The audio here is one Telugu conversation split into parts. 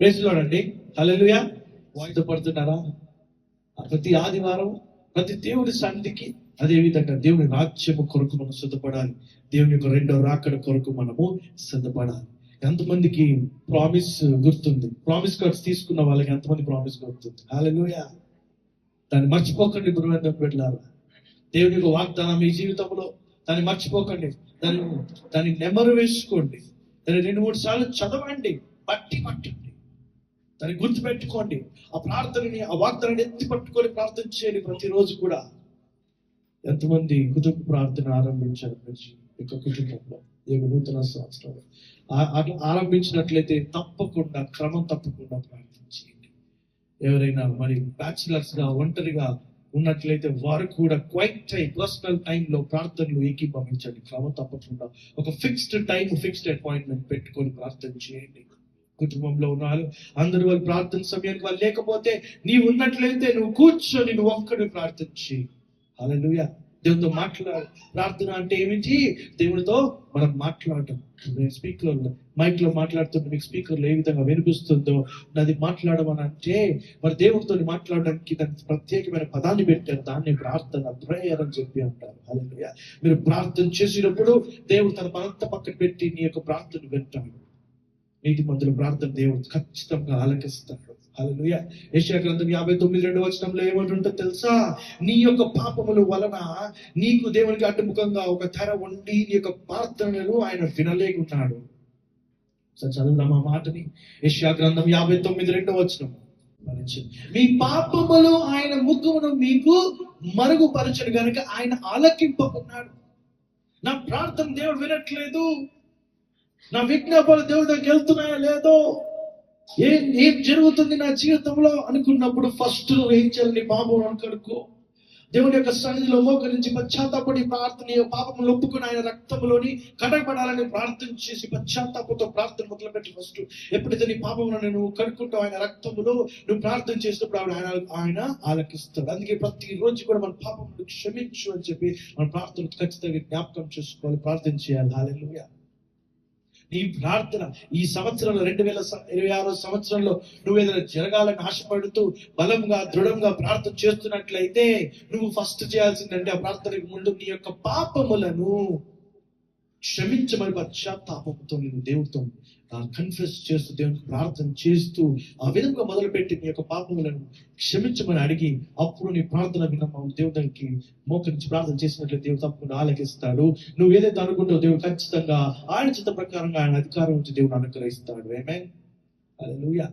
ప్రైజ్ లార్డ్ అండి. హల్లెలూయా. సిద్ధపడుతున్నారా? ప్రతి ఆదివారం ప్రతి దేవుడి సన్నిధికి, అదే విధంగా దేవుని రాజ్యము కొరకు మనం సిద్ధపడాలి. దేవుని యొక్క రెండో రాకడ కొరకు మనము సిద్ధపడాలి. ఎంతమందికి ప్రామిస్ గుర్తుంది? ప్రామిస్ కార్డ్స్ తీసుకున్న వాళ్ళకి ఎంతమంది ప్రామిస్ గుర్తుంది? హల్లెలూయా. దాన్ని మర్చిపోకండి బిడ్డలారా. దేవుని యొక్క వాగ్దానం మీ జీవితంలో దాన్ని మర్చిపోకండి. దాన్ని నెమరు వేసుకోండి. దాన్ని 2-3 సార్లు చదవండి, పట్టండి, దాన్ని గుర్తుపెట్టుకోండి. ఆ ప్రార్థనని, ఆ వాగ్దానాన్ని ఎత్తి పట్టుకొని ప్రార్థన చేయండి ప్రతిరోజు కూడా. ఎంతమంది కుటుంబ ప్రార్థన ఆరంభించారు కుటుంబంలో ఈ నూతన సంవత్సరంలో? అట్లా ఆరంభించినట్లయితే తప్పకుండా, క్రమం తప్పకుండా ప్రార్థన చేయండి. ఎవరైనా మరి బ్యాచిలర్స్ గా, ఒంటరిగా ఉన్నట్లయితే వారు కూడా క్వైట్ టైం, పర్సనల్ టైంలో ప్రార్థనలు ఏకీభవించండి. క్రమం తప్పకుండా ఒక ఫిక్స్డ్ టైం, ఫిక్స్డ్ అపాయింట్మెంట్ పెట్టుకొని ప్రార్థన చేయండి. కుటుంబంలో ఉన్నారు అందరూ వాళ్ళు ప్రార్థన సమయానికి వాళ్ళు లేకపోతే, నీవు ఉన్నట్లయితే నువ్వు కూర్చొని నువ్వు ఒక్కడిని ప్రార్థన చేయి. హల్లెలూయా. దేవునితో మాట్లాడు. ప్రార్థన అంటే ఏమిటి? దేవునితో మనం మాట్లాడటం. స్పీకర్ మైక్ లో మాట్లాడుతుంటే మీకు స్పీకర్ లో ఏ విధంగా వినిపిస్తుందో నాది మాట్లాడమని అంటే, మరి దేవుడితో మాట్లాడడానికి దానికి ప్రత్యేకమైన పదాన్ని పెట్టారు. దాన్ని ప్రార్థన, ప్రేయర్ అని చెప్పి అంటారు. హల్లెలూయా. మీరు ప్రార్థన చేసినప్పుడు దేవుడు తన పనంతా పక్కన పెట్టి నీ యొక్క ప్రార్థన వింటాడు. నీతిమంతుల ప్రార్థన దేవుడు ఖచ్చితంగా ఆలకిస్తాడు. హల్లెలూయా. యెషయా గ్రంథం 59:2 ఏమంటుంటో తెలుసా? నీ యొక్క పాపముల వలన నీకు దేవునికి అడ్డుముఖంగా ఒక తెర ఉండి నీ యొక్క ప్రార్థనలు ఆయన వినలేకున్నాడు. చదువుదాం ఆ మాటని. యెషయా గ్రంథం 59:2. మీ పాపములు ఆయన ముఖమును మీకు మరుగుపరచను గనుక ఆయన ఆలకింపకున్నాడు. నా ప్రార్థన దేవుడు వినట్లేదు, నా విజ్ఞాపనలు దేవుడి దగ్గరికి వెళ్తున్నాయో లేదో, ఏం జరుగుతుంది నా జీవితంలో అనుకున్నప్పుడు ఫస్ట్ నువ్వు ఏం చేయాలి? నీ పాపం కడుక్కో. దేవుని యొక్క సన్నిధిలో మోకరించి పశ్చాత్తాపడి ప్రార్థన, పాపములు ఒప్పుకొని ఆయన రక్తములోని కడగబడాలని ప్రార్థన చేసి పశ్చాత్తాపంతో ప్రార్థన మొదలుపెట్టి ఫస్ట్ ఎప్పుడైతే నీ పాపములను నువ్వు కడుక్కుంటావు ఆయన రక్తములో, నువ్వు ప్రార్థన చేసినప్పుడు ఆయన ఆలకిస్తాడు. అందుకే ప్రతి రోజు కూడా మన పాపములు క్షమించు అని చెప్పి మన ప్రార్థన ఖచ్చితంగా జ్ఞాపకం చేసుకోవాలి, ప్రార్థన చేయాలి. హల్లెలూయా. నీ ప్రార్థన ఈ సంవత్సరంలో 2026 సంవత్సరంలో నువ్వు ఏదైనా జరగాలని ఆశపడుతూ బలంగా, దృఢంగా ప్రార్థన చేస్తున్నట్లయితే నువ్వు ఫస్ట్ చేయాల్సిందంటే ఆ ప్రార్థనకు ముందు నీ యొక్క పాపములను క్షమించమని పశ్చాత్తాపంతో నేను దేవుడితో కన్ఫెస్ చేస్తూ, దేవునికి ప్రార్థన చేస్తూ ఆ విధంగా మొదలుపెట్టి నీ యొక్క పాపములను క్షమించమని అడిగి అప్పుడు నీ ప్రార్థన విన్నమా దేవుడి దగ్గరికి మోకరించి ప్రార్థన చేసినట్లు దేవుడు తప్పకుండా ఆలకిస్తాడు. నువ్వు ఏదైతే అనుకుంటావు దేవుడు ఖచ్చితంగా ఆయన చిత్త ప్రకారంగా ఆయన అధికారం నుంచి దేవుడు అనుగ్రహిస్తాడు. ఆమేన్. హల్లెలూయా.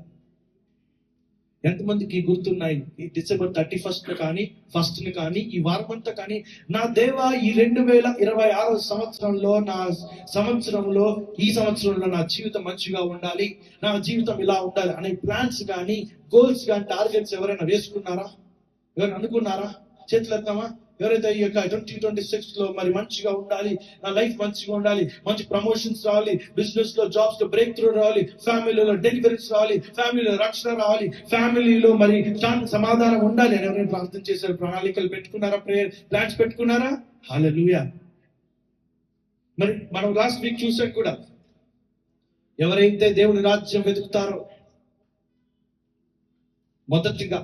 ఎంతమందికి గుర్తున్నాయి ఈ డిసెంబర్ 31 కానీ, 1 కానీ, ఈ వారమంతా కానీ, నా దేవా ఈ 2026 సంవత్సరంలో ఈ సంవత్సరంలో నా జీవితం మంచిగా ఉండాలి, నా జీవితం ఇలా ఉండాలి అనే ప్లాన్స్ కానీ, గోల్స్ కానీ, టార్గెట్స్ ఎవరైనా వేసుకున్నారా? ఎవరైనా అనుకున్నారా? చేతులు ఎత్తామా? ఎవరైతే ఈ యొక్క 2026 లో మరి మంచిగా ఉండాలి, నా లైఫ్ మంచిగా ఉండాలి, మంచి ప్రమోషన్స్ రావాలి, బిజినెస్ లో, జాబ్స్ లో బ్రేక్ త్రూ రావాలి, ఫ్యామిలీలో డెలివరీస్ రావాలి, ఫ్యామిలీలో రక్షణ రావాలి, ఫ్యామిలీలో మరి సమాధానం ఉండాలి అని ఎవరైనా ప్రార్థన చేశారు? ప్రణాళికలు పెట్టుకున్నారా? ప్రేయర్ ప్లాన్స్ పెట్టుకున్నారా? హల్లెలూయా. మరి మనం లాస్ట్ వీక్ చూసాం కూడా, ఎవరైతే దేవుని రాజ్యం వెతుకుతారో, మొదటిగా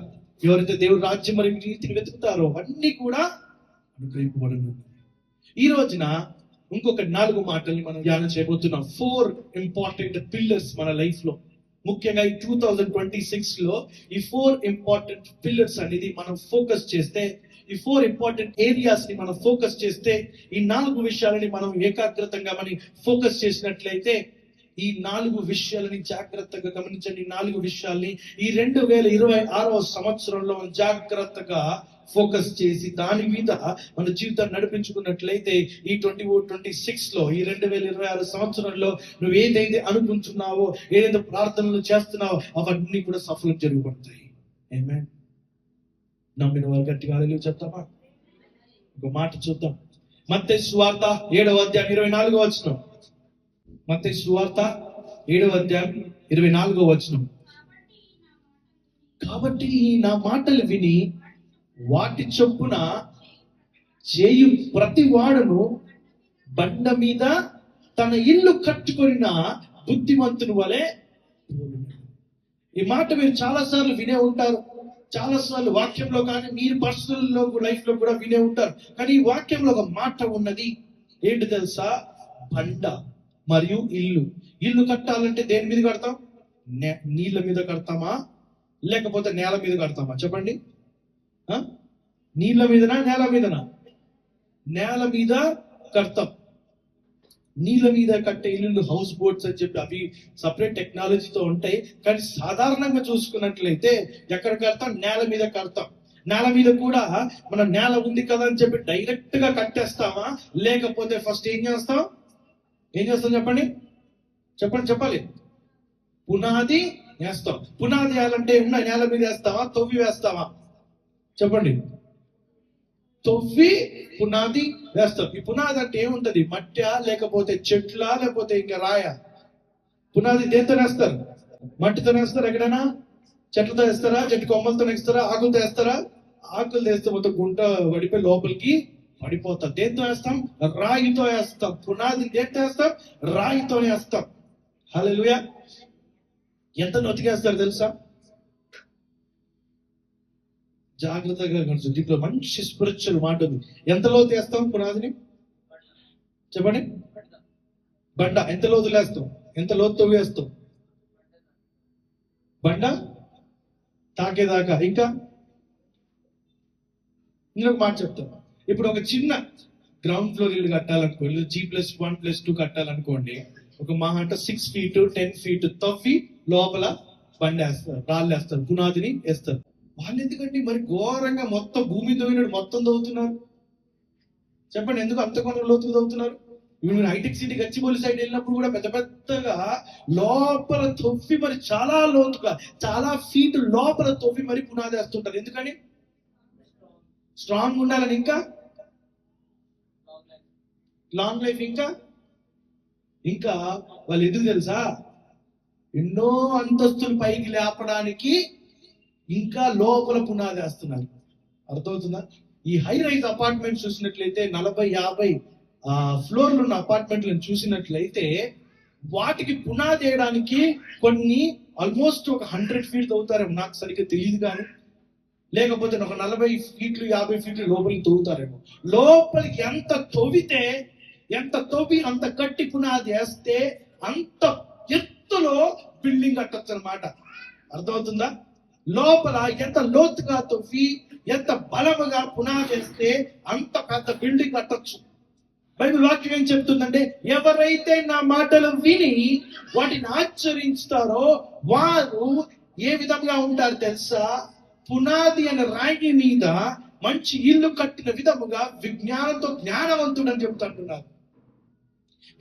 ఎవరైతే దేవుని రాజ్యం మరి నీతిని వెతుకుతారో అన్ని కూడా అనుగ్రహింపబడను. ఈ రోజున ఇంకొక 4 మాటల్ని మనం ధ్యానం చేయబోతున్నాం. 4 ఇంపార్టెంట్ పిల్లర్స్ మన లైఫ్ లో. ముఖ్యంగా ఈ 2026 లో ఈ 4 ఇంపార్టెంట్ పిల్లర్స్ అనేది మనం ఫోకస్ చేస్తే, ఈ 4 ఇంపార్టెంట్ ఏరియాస్ ని మనం ఫోకస్ చేస్తే, ఈ 4 విషయాలని మనం ఏకాగ్రతంగా మనం ఫోకస్ చేసినట్లయితే, ఈ 4 విషయాలని జాగ్రత్తగా గమనించండి. 4 విషయాల్ని ఈ 2026 సంవత్సరంలో జాగ్రత్తగా ఫోకస్ చేసి దాని మీద మన జీవితాన్ని నడిపించుకున్నట్లయితే ఈ 2026 లో, ఈ 2026 సంవత్సరంలో నువ్వు ఏదైతే అనుకుంటున్నావో, ఏదైతే ప్రార్థనలు చేస్తున్నావో అవన్నీ కూడా సఫలం జరగబడతాయి. ఆమేన్. నమ్మిన వాళ్ళు గట్టిగా హల్లెలూయా చెప్తామా? ఒక మాట చూద్దాం. మత్తయి సువార్త 7వ అధ్యాయం 24వ వచనం. మత్తయి సువార్త 7వ అధ్యాయం 24వ వచనం. కాబట్టి నా మాటలు విని వాటి చొప్పున చేయు ప్రతి వాడును బండ మీద తన ఇల్లు కట్టుకొనిన బుద్ధిమంతుని వలె. ఈ మాట మీరు చాలా సార్లు వినే ఉంటారు, చాలా సార్లు వాక్యంలో కానీ మీరు పర్సనల్ లైఫ్ లో కూడా వినే ఉంటారు. కానీ ఈ వాక్యంలో ఒక మాట ఉన్నది, ఏంటి తెలుసా? బండ మరియు ఇల్లు. ఇల్లు కట్టాలంటే దేని మీద కడతాం? నీళ్ళ మీద కడతామా లేకపోతే నేల మీద కడతామా? చెప్పండి. నీళ్ళ మీదనా నేల మీదనా? నేల మీద కడతాం. నీళ్ళ మీద కట్టే ఇల్లు హౌస్ బోట్స్ అని చెప్పి అవి సపరేట్ టెక్నాలజీతో ఉంటాయి. కానీ సాధారణంగా చూసుకున్నట్లయితే ఎక్కడ కడతాం? నేల మీద కడతాం. నేల మీద కూడా మన నేల ఉంది కదా అని చెప్పి డైరెక్ట్ గా కట్టేస్తామా లేకపోతే ఫస్ట్ ఏం చేస్తాం చెప్పండి చెప్పాలి. పునాది వేస్తాం. పునాది వేయాలంటే ఉన్న నేల మీద వేస్తావా తవ్వి వేస్తావా? చెప్పండి. తవ్వి పునాది వేస్తాం. ఈ పునాది అంటే ఏముంటది? మట్ట లేకపోతే చెట్ల లేకపోతే ఇంకా రాయ? పునాది దేంతో వేస్తారు? మట్టితో వేస్తారు. ఎక్కడైనా చెట్లతో వేస్తారా? చెట్టు కొమ్మలతో వేస్తారా? ఆకులతో వేస్తారా? ఆకులు వేస్తే మొత్తం గుంట పడిపోయి లోపలికి పడిపోతాం. దేంతో వేస్తాం? రాయితో వేస్తాం. పునాది దేంతో వేస్తాం? రాయితో వేస్తాం. హల్లెలూయా. ఎంత నొతికేస్తారు తెలుసా? జాగ్రత్తగా కనుక దీంట్లో మంచి స్పిరిచువల్ మాట ఉంది. ఎంత లోతు వేస్తాం పునాదిని? చెప్పండి. బండ ఎంత లోతు వేస్తాం? ఎంత లోతు వేస్తాం? బండ తాకేదాకా. ఇంకా నేను ఒక మాట చెప్తాను. ఇప్పుడు ఒక చిన్న గ్రౌండ్ ఫ్లోర్ ఇల్లు కట్టాలనుకోండి, G+1+2 కట్టాలనుకోండి, ఒక మహా అంటే 6 feet 10 feet తవ్వి లోపల బండ వేస్తారు, రాళ్ళు వేస్తారు, పునాదిని వేస్తారు. వాళ్ళు ఎందుకంటే మరి ఘోరంగా మొత్తం భూమి తవ్వినట్టు మొత్తం తవ్వుతున్నారు? చెప్పండి, ఎందుకు అంత కొంత లోతులు తవ్వుతున్నారు? ఇప్పుడు హైటెక్ సిటీ గచ్చిబౌలి సైడ్ వెళ్ళినప్పుడు కూడా పెద్ద పెద్దగా లోపల తవ్వి మరి చాలా లోతుగా చాలా ఫీట్ లోపల తవ్వి మరి పునాది వేస్తుంటారు. ఎందుకని? స్ట్రాంగ్ ఉండాలని, ఇంకా లాంగ్ లైఫ్, ఇంకా వాళ్ళు ఎందుకు తెలుసా? ఎన్నో అంతస్తులు పైకి లేపడానికి ఇంకా లోపల పునాది వేస్తున్నారు. అర్థమవుతుందా? ఈ హై రైజ్ అపార్ట్మెంట్ చూసినట్లయితే 40-50 ఫ్లోర్లు ఉన్న అపార్ట్మెంట్లను చూసినట్లయితే వాటికి పునాది వేయడానికి కొన్ని ఆల్మోస్ట్ ఒక 100 feet తవ్వుతారేమో, నాకు సరిగ్గా తెలియదు. కానీ లేకపోతే ఒక 40 feet 50 feet లోపలికి తవ్వుతారేమో. లోపలికి ఎంత తవ్వి అంత గట్టి పునాది వేస్తే అంత ఎత్తులో బిల్డింగ్ కట్టొచ్చు అనమాట. అర్థమవుతుందా? లోపల ఎంత లోతుగా తవ్వి ఎంత బలముగా పునాది వేస్తే అంత పెద్ద బిల్డింగ్ కట్టొచ్చు. బైబిల్ వాక్యం ఏం చెప్తుందంటే, ఎవరైతే నా మాటలు విని వాటిని ఆచరిస్తారో వారు ఏ విధంగా ఉంటారు తెలుసా? పునాది అనే రాయి మీద మంచి ఇల్లు కట్టిన విధముగా విజ్ఞానంతో జ్ఞానవంతుడు అని చెప్తుంటున్నారు.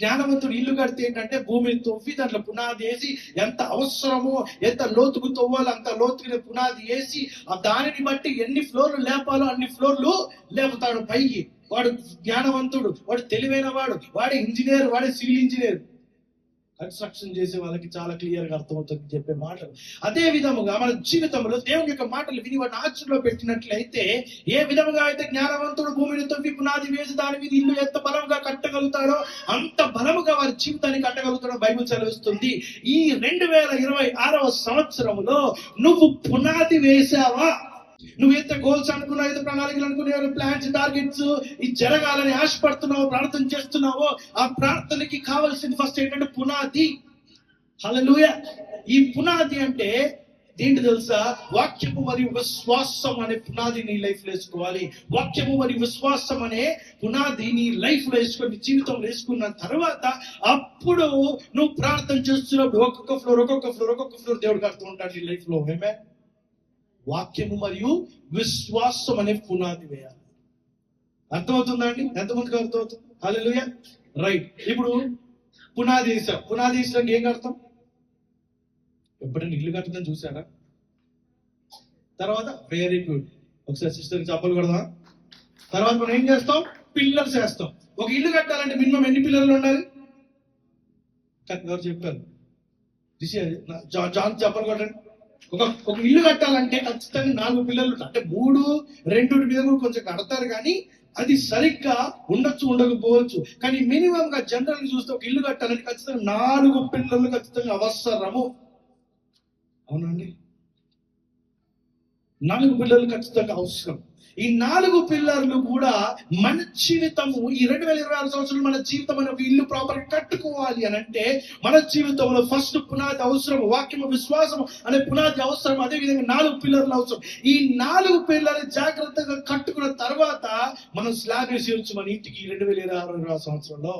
జ్ఞానవంతుడు ఇల్లు కడితే ఏంటంటే భూమిని తవ్వి దాంట్లో పునాది వేసి ఎంత అవసరమో ఎంత లోతుకు తవ్వాలో అంత లోతుకు పునాది వేసి దానిని బట్టి ఎన్ని ఫ్లోర్లు లేపాలో అన్ని ఫ్లోర్లు లేపుతాడు పైకి. వాడు జ్ఞానవంతుడు, వాడు తెలివైన వాడు, వాడే ఇంజనీర్, వాడే సివిల్ ఇంజనీర్. కన్స్ట్రక్షన్ చేసే వాళ్ళకి చాలా క్లియర్ గా అర్థమవుతుంది చెప్పే మాటలు. అదే విధముగా మన జీవితంలో దేవుని యొక్క మాటలు విని వాటిని ఆచరణలో పెట్టినట్లయితే ఏ విధముగా అయితే జ్ఞానవంతుడు భూమిని తవ్వి పునాది వేసి దాని మీద ఇల్లు ఎంత బలంగా కట్టగలుగుతాడో అంత బలముగా వారి జీవితాన్ని కట్టగలుగుతాడో బైబిల్ సెలవిస్తుంది. ఈ 2026వ సంవత్సరంలో నువ్వు పునాది వేసావా? నువ్వైతే గోల్స్ అనుకున్నావు, అయితే ప్రణాళికలు అనుకున్నావు, ప్లాన్స్ టార్గెట్స్ ఇది జరగాలని ఆశపడుతున్నావు, ప్రార్థన చేస్తున్నావో, ఆ ప్రార్థనకి కావాల్సింది ఫస్ట్ ఏంటంటే పునాది. హల్లెలూయా. ఈ పునాది అంటే ఏంటి తెలుసా? వాక్యము మరియు విశ్వాసం అనే పునాది నీ లైఫ్ లో వేసుకోవాలి. వాక్యము మరియు విశ్వాసం అనే పునాది నీ లైఫ్ లో వేసుకొని జీవితంలో వేసుకున్న తర్వాత అప్పుడు నువ్వు ప్రార్థన చేస్తున్నప్పుడు ఒక్కొక్క ఫ్లోర్ దేవుడు కడుతూ ఉంటాడు నీ లైఫ్ లో. ఏమే? వాక్యము మరియు విశ్వాసం అనే పునాది వేయాలి. అర్థమవుతుందా అండి? ఎంతమందికి అర్థమవుతుంది? హల్లెలూయా. రైట్. ఇప్పుడు పునాది వేసాం. పునాది వేసాక ఏం కడతాం? ఎప్పుడైనా ఇల్లు కట్టడం చూసారా? తర్వాత వెరీ గుడ్, ఒకసారి సిస్టర్ చెప్పలు కొడదాం. తర్వాత మనం ఏం చేస్తాం? పిల్లర్స్ వేస్తాం. ఒక ఇల్లు కట్టాలంటే మినిమం ఎన్ని పిల్లర్లు ఉండాలి? ఎవరు చెప్పారు? జాన్ చెప్పలు కొట్టండి. ఒక ఇల్లు కట్టాలంటే ఖచ్చితంగా 4 పిల్లర్లు, అంటే 3-2 మీద కూడా కొంచెం కడతారు, కానీ అది సరిగ్గా ఉండొచ్చు ఉండకపోవచ్చు. కానీ మినిమం గా జనరల్ చూస్తే ఒక ఇల్లు కట్టాలంటే ఖచ్చితంగా 4 పిల్లర్లు ఖచ్చితంగా అవసరము. అవునండి, 4 పిల్లలు ఖచ్చితంగా అవసరం. ఈ 4 పిల్లర్లు కూడా మన జీవితము, ఈ 2026 సంవత్సరం మన జీవితం అనే ఒక ఇల్లు ప్రాపర్ కట్టుకోవాలి అని అంటే మన జీవితంలో ఫస్ట్ పునాది అవసరం. వాక్యము, విశ్వాసం అనే పునాది అవసరం. అదే విధంగా 4 పిల్లర్లు అవసరం. ఈ 4 పిల్లర్లు జాగ్రత్తగా కట్టుకున్న తర్వాత మనం స్లాబ్ వేసేయచ్చు మన ఇంటికి 2026 సంవత్సరంలో.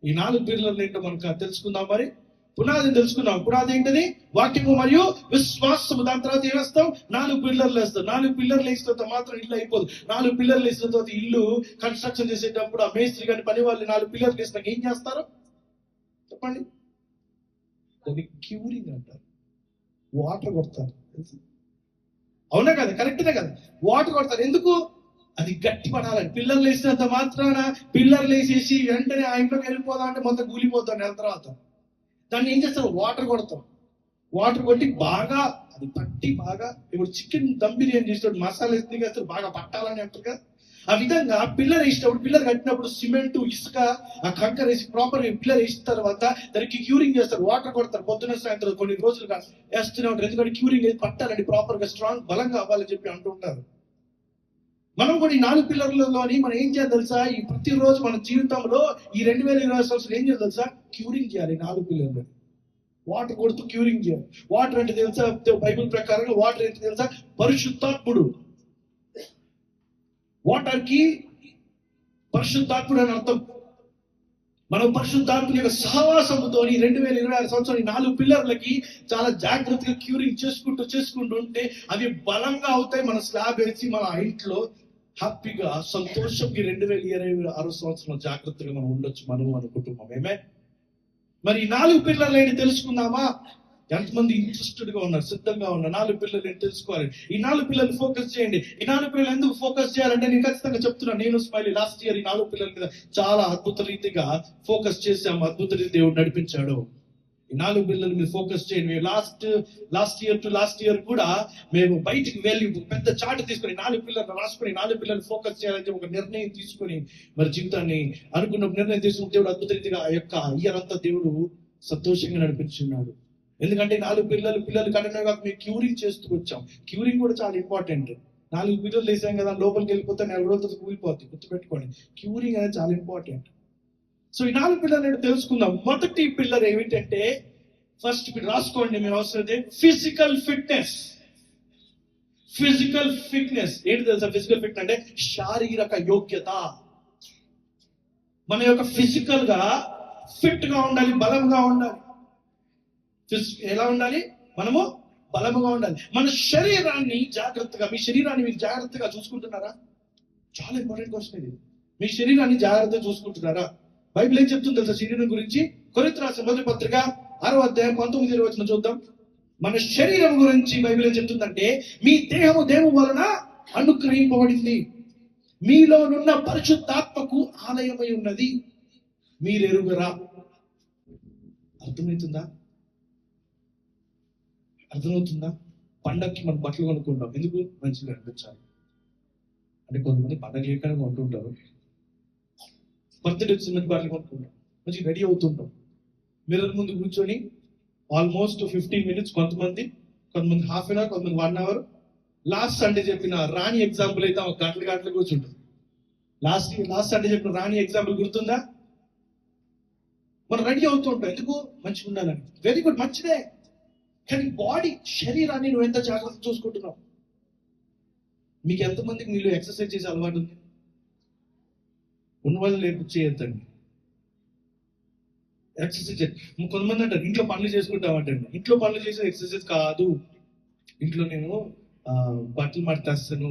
ఈ 4 పిల్లర్లు ఏంటో మనకు తెలుసుకుందాం. మరి పునాదిని తెలుసుకున్నాం. పునాది ఏంటది? వాక్యము మరియు విశ్వాసము. దాని తర్వాత ఏం వేస్తాం? 4 పిల్లర్లు వేస్తాం. 4 పిల్లర్లు వేసిన తర్వాత మాత్రం ఇల్లు అయిపోదు. 4 పిల్లర్లు వేసిన తర్వాత ఇల్లు కన్స్ట్రక్షన్ చేసేటప్పుడు ఆ మేస్త్రి కానీ పని వాళ్ళు 4 పిల్లర్లు వేసినాక ఏం చేస్తారు చెప్పండి? దాన్ని క్యూరింగ్ అంటారు. వాటర్ కొడతారు. అవునా కదా? కరెక్ట్నే కదా? వాటర్ కొడతారు. ఎందుకు? అది గట్టి పడాలని. పిల్లర్లు వేసినంత మాత్రాన పిల్లర్లు వేసేసి వెంటనే ఆ ఇంట్లోకి వెళ్ళిపోదాం అంటే మొత్తం కూలిపోతాం నెల తర్వాత. దాన్ని ఏం చేస్తారు? వాటర్ కొడతాం. వాటర్ కొట్టి బాగా అది పట్టి బాగా, ఇప్పుడు చికెన్ దమ్ బిర్యానీ చేసేటప్పుడు మసాలా వేస్తారు బాగా పట్టాలని అంటారు కదా. ఆ విధంగా పిల్లర్ వేసేటప్పుడు, పిల్లర్ కట్టినప్పుడు సిమెంట్, ఇసుక, ఆ కంకర వేసి ప్రాపర్ పిల్లర్ వేసిన తర్వాత దానికి క్యూరింగ్ చేస్తారు. వాటర్ కొడతారు. పొద్దున సాయంత్రం కొన్ని రోజులుగా వేస్తూనే ఉంటారు. ఎందుకంటే క్యూరింగ్ వేసి పట్టాలని, ప్రాపర్ గా స్ట్రాంగ్ బలంగా అవ్వాలని చెప్పి అంటుంటారు. మనం కూడా ఈ 4 పిల్లర్లలోని మనం ఏం చేయాలి తెలుసా? ఈ ప్రతిరోజు మన జీవితంలో ఈ 2020 సంవత్సరం ఏం చేయాలి తెలుసా? క్యూరింగ్ చేయాలి. 4 పిల్లర్లు వాటర్ కొడుతూ క్యూరింగ్ చేయాలి. వాటర్ అంటే తెలుసా? బైబిల్ ప్రకారంగా వాటర్ ఏంటి తెలుసా? పరిశుద్ధాత్ముడు. వాటర్ కి పరిశుద్ధాత్ముడు అని అర్థం. మనం పరిశుద్ధాత్ముని యొక్క సహవాసముతో 2026 సంవత్సరం ఈ 4 పిల్లర్లకి చాలా జాగ్రత్తగా క్యూరింగ్ చేసుకుంటూ ఉంటే అవి బలంగా అవుతాయి. మన స్లాబ్ వేసి మన ఇంట్లో హ్యాపీగా సంతోషంకి 2026 సంవత్సరం జాగ్రత్తగా మనం ఉండొచ్చు, మనం మన కుటుంబం. ఏమే మరి ఈ 4 పిల్లర్లు ఏంటి తెలుసుకుందామా? ఎంతమంది ఇంట్రెస్టెడ్ గా ఉన్నారు, సిద్ధంగా ఉన్నారు? 4 పిల్లలు ఏంటి తెలుసుకోవాలి. ఈ 4 పిల్లలు ఫోకస్ చేయండి. ఈ 4 పిల్లలు ఎందుకు ఫోకస్ చేయాలంటే నేను ఖచ్చితంగా చెప్తున్నాను. నేను స్మైలీ లాస్ట్ ఇయర్ ఈ 4 పిల్లల మీద చాలా అద్భుత రీతిగా ఫోకస్ చేశాము. అద్భుత రీతి దేవుడు నడిపించాడు. ఈ 4 పిల్లల మీద ఫోకస్ చేయండి. లాస్ట్ ఇయర్ కూడా మేము బయటికి వెళ్ళి పెద్ద చాటు తీసుకొని 4 పిల్లలు రాసుకొని 4 పిల్లలు ఫోకస్ చేయాలని ఒక నిర్ణయం తీసుకొని మరి జీవితాన్ని అనుకున్న నిర్ణయం తీసుకుని దేవుడు అద్భుత రీతిగా ఆ యొక్క ఇయర్ అంతా దేవుడు సంతోషంగా నడిపించున్నాడు. ఎందుకంటే 4 పిల్లలు కఠినంగా మేము క్యూరింగ్ చేస్తూ వచ్చాం. క్యూరింగ్ కూడా చాలా ఇంపార్టెంట్. 4 పిల్లలు వేసాం కదా, లోపలికి వెళ్ళిపోతే 4 రోజులతో కూలిపోతుంది. గుర్తుపెట్టుకోండి, క్యూరింగ్ అనేది చాలా ఇంపార్టెంట్. సో ఈ 4 పిల్లలు ఏంటో తెలుసుకుందాం. మొదటి పిల్లర్ ఏమిటంటే, ఫస్ట్ మీరు రాసుకోండి, మీరు అవసరం ఫిజికల్ ఫిట్నెస్. ఫిజికల్ ఫిట్నెస్ ఏంటి తెలుసా? ఫిజికల్ ఫిట్నెస్ అంటే శారీరక యోగ్యత. మన యొక్క ఫిజికల్ గా ఫిట్ గా ఉండాలి, బలంగా ఉండాలి. ఎలా ఉండాలి? మనము బలముగా ఉండాలి. మన శరీరాన్ని జాగ్రత్తగా, మీ శరీరాన్ని మీరు జాగ్రత్తగా చూసుకుంటున్నారా? చాలా ఇంపార్టెంట్ క్వశ్చన్ ఇది. మీ శరీరాన్ని జాగ్రత్తగా చూసుకుంటున్నారా? బైబిల్ ఏం చెప్తుంది తెలుసా శరీరం గురించి? కొరింథీయులకు రాసిన మొదటి పత్రిక 6వ అధ్యాయం 19 వచనం చూద్దాం. మన శరీరం గురించి బైబిల్ ఏం చెప్తుందంటే, మీ దేహము దేవుని వలన అనుగ్రహింపబడింది, మీలోనున్న పరిశుద్ధాత్మకు ఆలయమై ఉన్నది, మీరెరుగరా? అర్థమవుతుందా? పండగకి మనం బట్టలు కొనుక్కుంటాం. ఎందుకు? మంచిగా అనిపించాలి అంటే. కొంతమంది పండగ లేకుండా కొంటుంటారు. బర్త్డే వచ్చిన బట్టలు కొనుక్కుంటాం, మంచిగా రెడీ అవుతుంటాం. మిర్రర్ ముందు కూర్చొని ఆల్మోస్ట్ 15 మినిట్స్, కొంతమంది హాఫ్ అన్ అవర్, కొంతమంది 1 అవర్. లాస్ట్ సండే చెప్పిన రాణి ఎగ్జాంపుల్ అయితే ఒక గంటలు కూర్చుంటాం. లాస్ట్ సండే చెప్పిన రాణి ఎగ్జాంపుల్ గుర్తుందా? మనం రెడీ అవుతుంటాం. ఎందుకు? మంచిగా ఉండాలని. వెరీ గుడ్, మంచిదే. కానీ బాడీ, శరీరాన్ని నువ్వు ఎంత జాగ్రత్త చూసుకుంటున్నావు? మీకు ఎంతమందికి మీరు ఎక్సర్సైజ్ చేసే అలవాటు ఉంది? ఉన్నవాళ్ళు లేపు చేయొద్దండి ఎక్సర్సైజ్. కొంతమంది అంటారు ఇంట్లో పనులు చేసుకుంటామంటండి. ఇంట్లో పనులు చేసే ఎక్సర్సైజ్ కాదు. ఇంట్లో నేను బట్టలు మడతేస్తాను,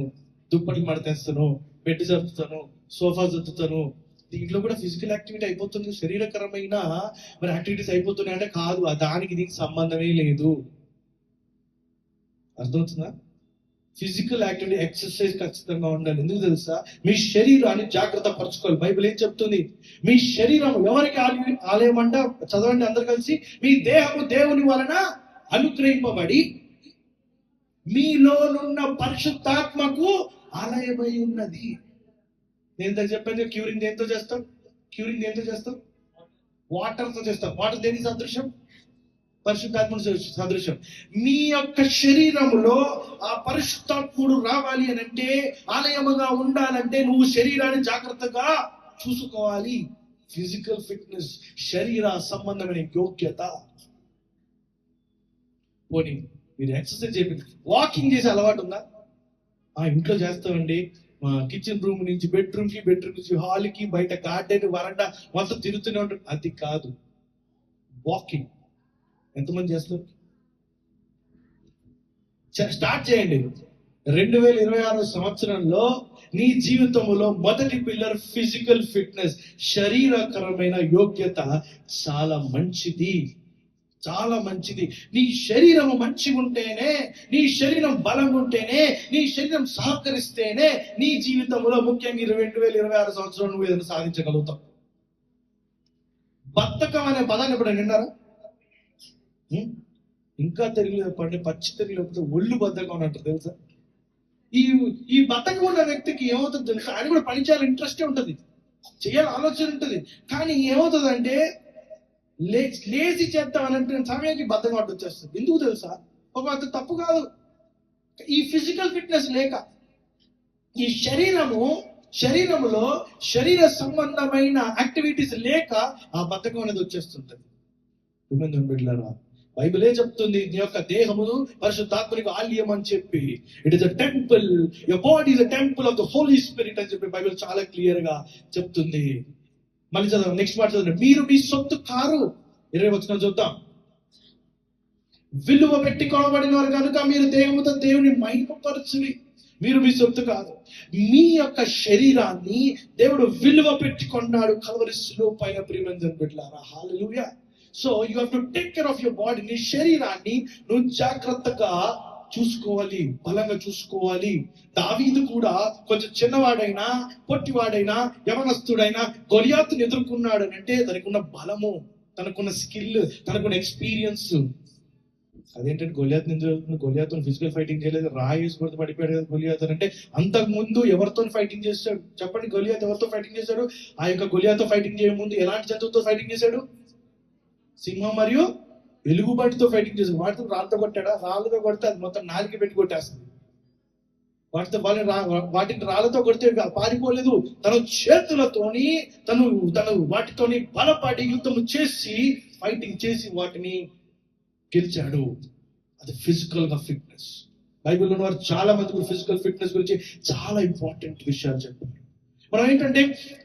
దుప్పట్లు మడతేస్తాను, బెడ్ జరుపుతాను, సోఫా జరుపుతాను. దీంట్లో కూడా ఫిజికల్ యాక్టివిటీ అయిపోతుంది, శరీరకరమైన మరి యాక్టివిటీస్ అయిపోతున్నాయి అంటే కాదు. దానికి దీనికి సంబంధమే లేదు. అర్థమవుతుందా? ఫిజికల్ యాక్టివిటీ, ఎక్సర్సైజ్ ఖచ్చితంగా ఉండాలి. ఎందుకు తెలుసా? మీ శరీరాన్ని జాగ్రత్త పరచుకోవాలి. బైబిల్ ఏం చెప్తుంది? మీ శరీరం ఎవరికి ఆలయం అంట? చదవండి అందరు కలిసి. మీ దేహము దేవుని వలన అనుగ్రహింపబడి మీలోనున్న పరిశుద్ధాత్మకు ఆలయమై ఉన్నది. నేను చెప్పాను, క్యూరింగ్ దేంతో చేస్తాం? వాటర్తో చేస్తాం. వాటర్ దేనికి సదృశ్యం? పరిశుద్ధాత్ముడు సదృశ్యం. మీ యొక్క శరీరములో ఆ పరిశుద్ధాత్ముడు రావాలి అని అంటే, ఆలయముగా ఉండాలంటే నువ్వు శరీరాన్ని జాగ్రత్తగా చూసుకోవాలి. ఫిజికల్ ఫిట్నెస్, శరీర సంబంధమైన యోగ్యత. పోనీ మీరు ఎక్సర్సైజ్ చేయండి, వాకింగ్ చేసే అలవాటు ఉందా? ఇంట్లో చేస్తామండి, మా కిచెన్ రూమ్ నుంచి బెడ్రూమ్ నుంచి హాల్కి, బయట గార్డెన్, వరండా మొత్తం తిరుగుతూనే ఉంటాడు. అది కాదు వాకింగ్. ఎంతమంది చేస్తారు? స్టార్ట్ చేయండి. 2026 సంవత్సరంలో నీ జీవితంలో మొదటి పిల్లర్ ఫిజికల్ ఫిట్నెస్, శరీరకరమైన యోగ్యత. చాలా మంచిది, చాలా మంచిది. నీ శరీరం మంచిగా ఉంటేనే, నీ శరీరం బలంగా ఉంటేనే, నీ శరీరం సహకరిస్తేనే నీ జీవితంలో, ముఖ్యంగా 2026 సంవత్సరం నువ్వు ఏదైనా సాధించగలుగుతావు. బద్ధకం అనే పదాన్ని ఎప్పుడు విన్నారా? ఇంకా తెలుగులో చెప్పండి, పచ్చి తెలుగులో చెప్తే ఒళ్ళు బద్ధకం అని అంటారు తెలుసా? ఈ బద్ధకం ఉన్న వ్యక్తికి ఏమవుతుంది తెలుసా? ఆయన కూడా పని చేయాలి, ఇంట్రెస్టే ఉంటుంది, చేయాలి ఆలోచన ఉంటుంది. కానీ ఏమవుతుంది అంటే, లేజీ చేద్దాం అనంటే సమయానికి బద్ధకం అడ్డు వచ్చేస్తుంది. ఎందుకు తెలుసా? అది తప్పు కాదు. ఈ ఫిజికల్ ఫిట్నెస్ లేక, ఈ శరీరములో శరీర సంబంధమైన యాక్టివిటీస్ లేక ఆ బద్ధకం అనేది వచ్చేస్తుంటది. బిడ్డలారా, బైబిలే చెప్తుంది, నీ యొక్క దేహమును పరిశుద్ధాత్మనికి ఆలయం అని చెప్పి. It is a temple, your body is a temple of the holy spirit అని చెప్పి బైబిల్ చాలా క్లియర్ గా చెప్తుంది. మళ్ళీ చదవండి, నెక్స్ట్ మాట చదవండి. మీరు మీ సొత్తు కారు. 20 వచనం చూద్దాం. విలువ పెట్టి కొనబడిన వారు కనుక మీరు దేహముతో దేవుని మహిమపరచుడి. మీరు మీ సొత్తు కాదు. మీ యొక్క శరీరాన్ని దేవుడు విలువ పెట్టి కొన్నాడు కల్వరి శిలువ పైన. ప్రియమైన బిడ్డలారా, hallelujah. So you have to take care of your body. నీ శరీరాన్ని నువ్వు జాగ్రత్తగా చూసుకోవాలి, బలంగా చూసుకోవాలి. దావీదు కూడా కొంచెం చిన్నవాడైనా, పొట్టివాడైనా, యవనస్తుడైనా గొలియాతుని ఎదుర్కొన్నాడు అంటే దానికి ఉన్న బలము, తనకున్న స్కిల్, తనకున్న ఎక్స్పీరియన్స్. అదేంటంటే గొలియాతుని ఫిజికల్ ఫైటింగ్ చేయలేదు, రాయేసి కొడుతూ పడిపోయాడు కదా గొలియాతు అంటే. అంతకు ముందు ఎవరితో ఫైటింగ్ చేశాడు చెప్పండి? గొలియాతు ఎవరితో ఫైటింగ్ చేశాడు? ఆ యొక్క గొలియాతో ఫైటింగ్ చేయ ముందు ఎలాంటి జంతువుతో ఫైటింగ్ చేశాడు? సింహం మరియు ఎలుగుబంటితో ఫైటింగ్ చేశాడు. వాటితో రాళ్ళతో కొట్టాడా? రాళ్ళతో కొడితే అది మొత్తం నాలుగు పెట్టి కొట్టేస్తుంది. వాటిని రాళ్ళతో కొడితే పారిపోలేదు. తన చేతులతోని తను వాటితోని బలపడి యుద్ధం చేసి, ఫైటింగ్ చేసి వాటిని గెలిచాడు. అది ఫిజికల్ గా ఫిట్నెస్. బైబిల్లో వారు చాలా మంది ఫిజికల్ ఫిట్నెస్ గురించి చాలా ఇంపార్టెంట్ విషయాలు చెప్పారు. మనం ఏంటంటే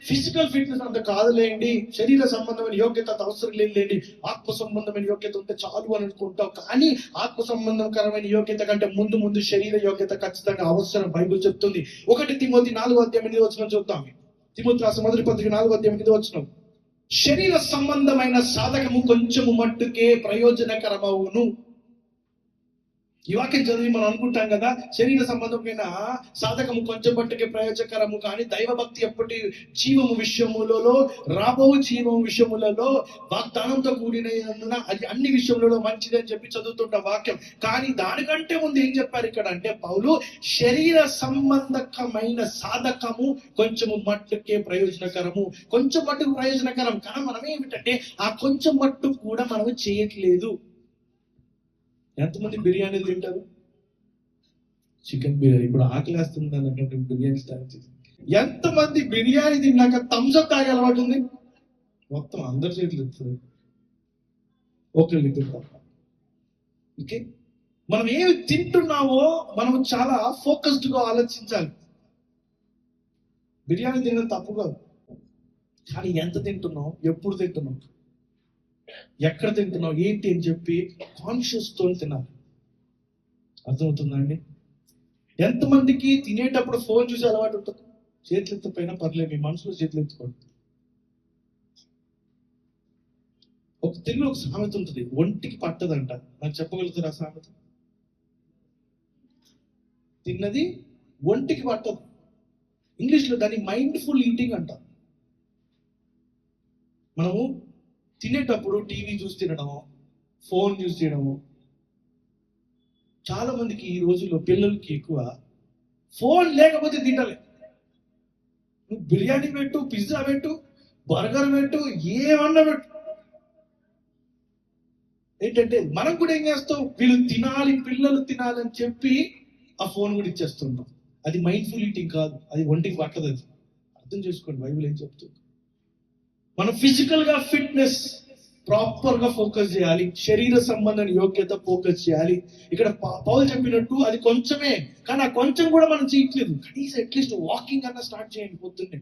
ఫిజికల్ ఫిట్నెస్ అంత కాదులేండి, శరీర సంబంధమైన యోగ్యత అవసరం లేదండి, ఆత్మ సంబంధమైన యోగ్యత ఉంటే చాలు అని అనుకుంటాం. కానీ ఆత్మ సంబంధకరమైన యోగ్యత కంటే ముందు శరీర యోగ్యత ఖచ్చితంగా అవసరం. బైబిల్ చెప్తుంది. 1 తిమోతి 4:8 చూద్దాం. తిమోతి రాసిన మొదటి పత్రిక 4:8 శరీర సంబంధమైన సాధకము కొంచెము మట్టుకే ప్రయోజనకరమవును. ఈ వాక్యం చదివి మనం అనుకుంటాం కదా, శరీర సంబంధమైన సాధకము కొంచెం మట్టుకే ప్రయోజనకరము, కానీ దైవభక్తి ఎప్పటి జీవము విషయములలో, రాబో జీవము విషయములలో వాగ్దానంతో కూడిన అది అన్ని విషయములలో మంచిదని చెప్పి చదువుతుంటాం వాక్యం. కానీ దానికంటే ముందు ఏం చెప్పారు ఇక్కడ అంటే పౌలు, శరీర సంబంధకమైన సాధకము కొంచెము మట్టుకే ప్రయోజనకరము. కొంచెం మట్టుకు ప్రయోజనకరం, కానీ మనం ఏమిటంటే ఆ కొంచెం మట్టు కూడా మనం చేయట్లేదు. ఎంతమంది బిర్యానీలు తింటారు? చికెన్ బిర్యానీ. ఇప్పుడు ఆకలి వేస్తుంది అన్నట్టు బిర్యానీ స్టార్ట్ చేసి. ఎంతమంది బిర్యానీ తిన్నాక థమ్స్అప్ తాగే అలవాటు ఉంది? మొత్తం అందరి చేతులు ఇస్తారు, ఒకళ్ళు ఇద్దరు తప్ప. ఓకే, మనం ఏమి తింటున్నామో మనం చాలా ఫోకస్డ్ గా ఆలోచించాలి. బిర్యానీ తినడం తప్పు కాదు, కానీ ఎంత తింటున్నావు, ఎప్పుడు తింటున్నావు, ఎక్కడ తింటున్నావు, ఏంటి అని చెప్పి కాన్షియస్ తో తినాలి. అర్థమవుతుందండి? ఎంతమందికి తినేటప్పుడు ఫోన్ చూసే అలవాటు ఉంటుంది? చేతులు ఎత్తిపోయినా పర్లేదు, మీ మనసులో చేతులు ఎత్తుకోండి. తెలుగులో ఒక సామెత ఉంటుంది, ఒంటికి పట్టదంట. నాకు చెప్పగలుగుతారు ఆ సామెత? తిన్నది ఒంటికి పట్టదు. ఇంగ్లీష్లో దాన్ని మైండ్ఫుల్ ఈటింగ్ అంట. మనము తినేటప్పుడు టీవీ చూసి తినడము, ఫోన్ చూసి తినడము. చాలా మందికి ఈ రోజుల్లో పిల్లలకి ఎక్కువ ఫోన్ లేకపోతే తింటలే. నువ్వు బిర్యానీ పెట్టు, పిజ్జా పెట్టు, బర్గర్ పెట్టు, ఏమన్నా పెట్టు, ఏంటంటే మనం కూడా ఏం చేస్తాం, వీళ్ళు తినాలి, పిల్లలు తినాలి అని చెప్పి ఆ ఫోన్ కూడా ఇచ్చేస్తున్నాం. అది మైండ్ఫుల్ ఈటింగ్ కాదు, అది ఒంటికి పట్టదు. అది అర్థం చేసుకోండి బైబిల్ ఏం చెప్తుంది. మనం ఫిజికల్ గా ఫిట్నెస్ ప్రాపర్ గా ఫోకస్ చేయాలి, శరీర సంబంధం యోగ్యత ఫోకస్ చేయాలి. ఇక్కడ పౌలు చెప్పినట్టు అది కొంచెమే, కానీ ఆ కొంచెం కూడా మనం చేయట్లేదు. కనీసం అట్లీస్ట్ వాకింగ్ అన్న స్టార్ట్ చేయండి పొద్దున్నే.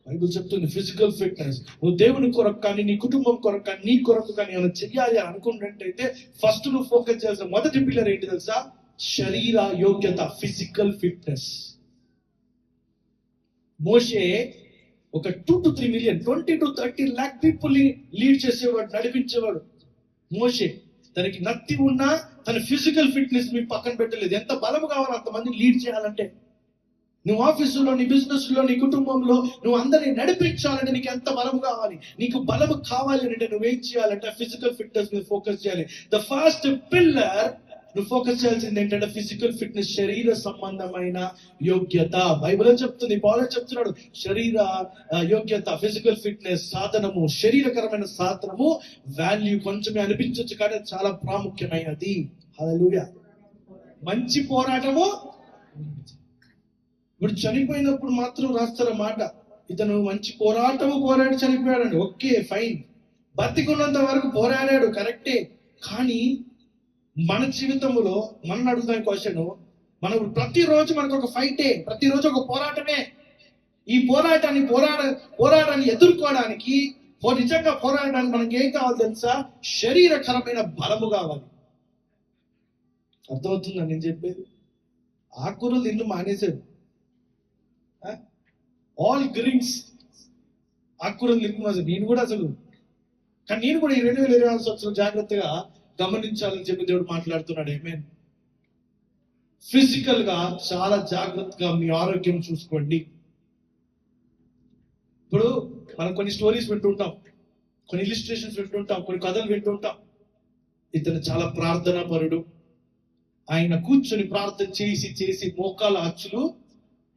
బైబిల్ చెప్తుంది ఫిజికల్ ఫిట్నెస్. నువ్వు దేవుని కొరకు కానీ, నీ కుటుంబం కొరకు కానీ, నీ కొరకు కానీ ఏమైనా చెయ్యాలి అనుకున్నట్టయితే ఫస్ట్ నువ్వు ఫోకస్ చేయాల్సిన మొదటి పిల్లర్ ఏంటి తెలుసా? శరీర యోగ్యత, ఫిజికల్ ఫిట్నెస్. మోషే ఒక 2 to 3 million, 20 to 30 lakh people ని లీడ్ చేసేవాడు, నడిపించేవాడు మోషే. తనకి నత్తి ఉన్నా తన ఫిజికల్ ఫిట్నెస్ మీకు పక్కన పెట్టలేదు. ఎంత బలం కావాలో అంతమంది లీడ్ చేయాలంటే, నువ్వు ఆఫీసులో, నీ బిజినెస్ లో, నీ కుటుంబంలో నువ్వు అందరినీ నడిపించాలంటే నీకు ఎంత బలం కావాలి? నీకు బలం కావాలి అంటే నువ్వేం చేయాలంటే ఫిజికల్ ఫిట్నెస్ మీద ఫోకస్ చేయాలి. ద ఫస్ట్ పిల్లర్ నువ్వు ఫోకస్ చేయాల్సింది ఏంటంటే ఫిజికల్ ఫిట్నెస్, శరీర సంబంధమైన యోగ్యత. బైబిల్ చెప్తుంది, పౌలు చెప్తున్నాడు, శరీర యోగ్యత, ఫిజికల్ ఫిట్నెస్ సాధనము, శరీరకరమైన సాధనము వాల్యూ కొంచెమే అనిపించవచ్చు కానీ చాలా ప్రాముఖ్యమైనది. హల్లెలూయా. మంచి పోరాటము. ఇప్పుడు చనిపోయినప్పుడు మాత్రం రాస్తారా మాట, ఇతను మంచి పోరాటము పోరాడి చనిపోయాడండి. ఓకే ఫైన్, బతికున్నంత వరకు పోరాడాడు కరెక్టే. కానీ మన జీవితంలో మనం అడుగుతున్న క్వశ్చన్, మనం ప్రతిరోజు మనకు ఒక ఫైటే, ప్రతిరోజు ఒక పోరాటమే. ఈ పోరాటాన్ని ఎదుర్కోవడానికి, నిజంగా పోరాడడానికి మనకి ఏం కావాలి తెలుసా? శరీరకరమైన బలము కావాలి. అర్థమవుతుందా నేను చెప్పేది? ఆకుకూరలు తింటూ మానేశాడు, ఆల్ గ్రీన్స్ ఆకుకూరలు తింటున్నా. నేను కూడా అసలు, కానీ నేను కూడా ఈ 2024 సంవత్సరం జాగ్రత్తగా గమనించాలని చెప్పి దేవుడు మాట్లాడుతున్నాడు. ఆమేన్. ఫిజికల్ గా చాలా జాగ్రత్తగా మీ ఆరోగ్యం చూసుకోండి. ఇప్పుడు మనం కొన్ని స్టోరీస్ వింటుంటాం, కొన్ని ఇలిస్ట్రేషన్స్ వింటుంటాం, కొన్ని కథలు వింటుంటాం. ఇతను చాలా ప్రార్థనా పరుడు, ఆయన కూర్చొని ప్రార్థన చేసి చేసి మోకాల అచ్చులు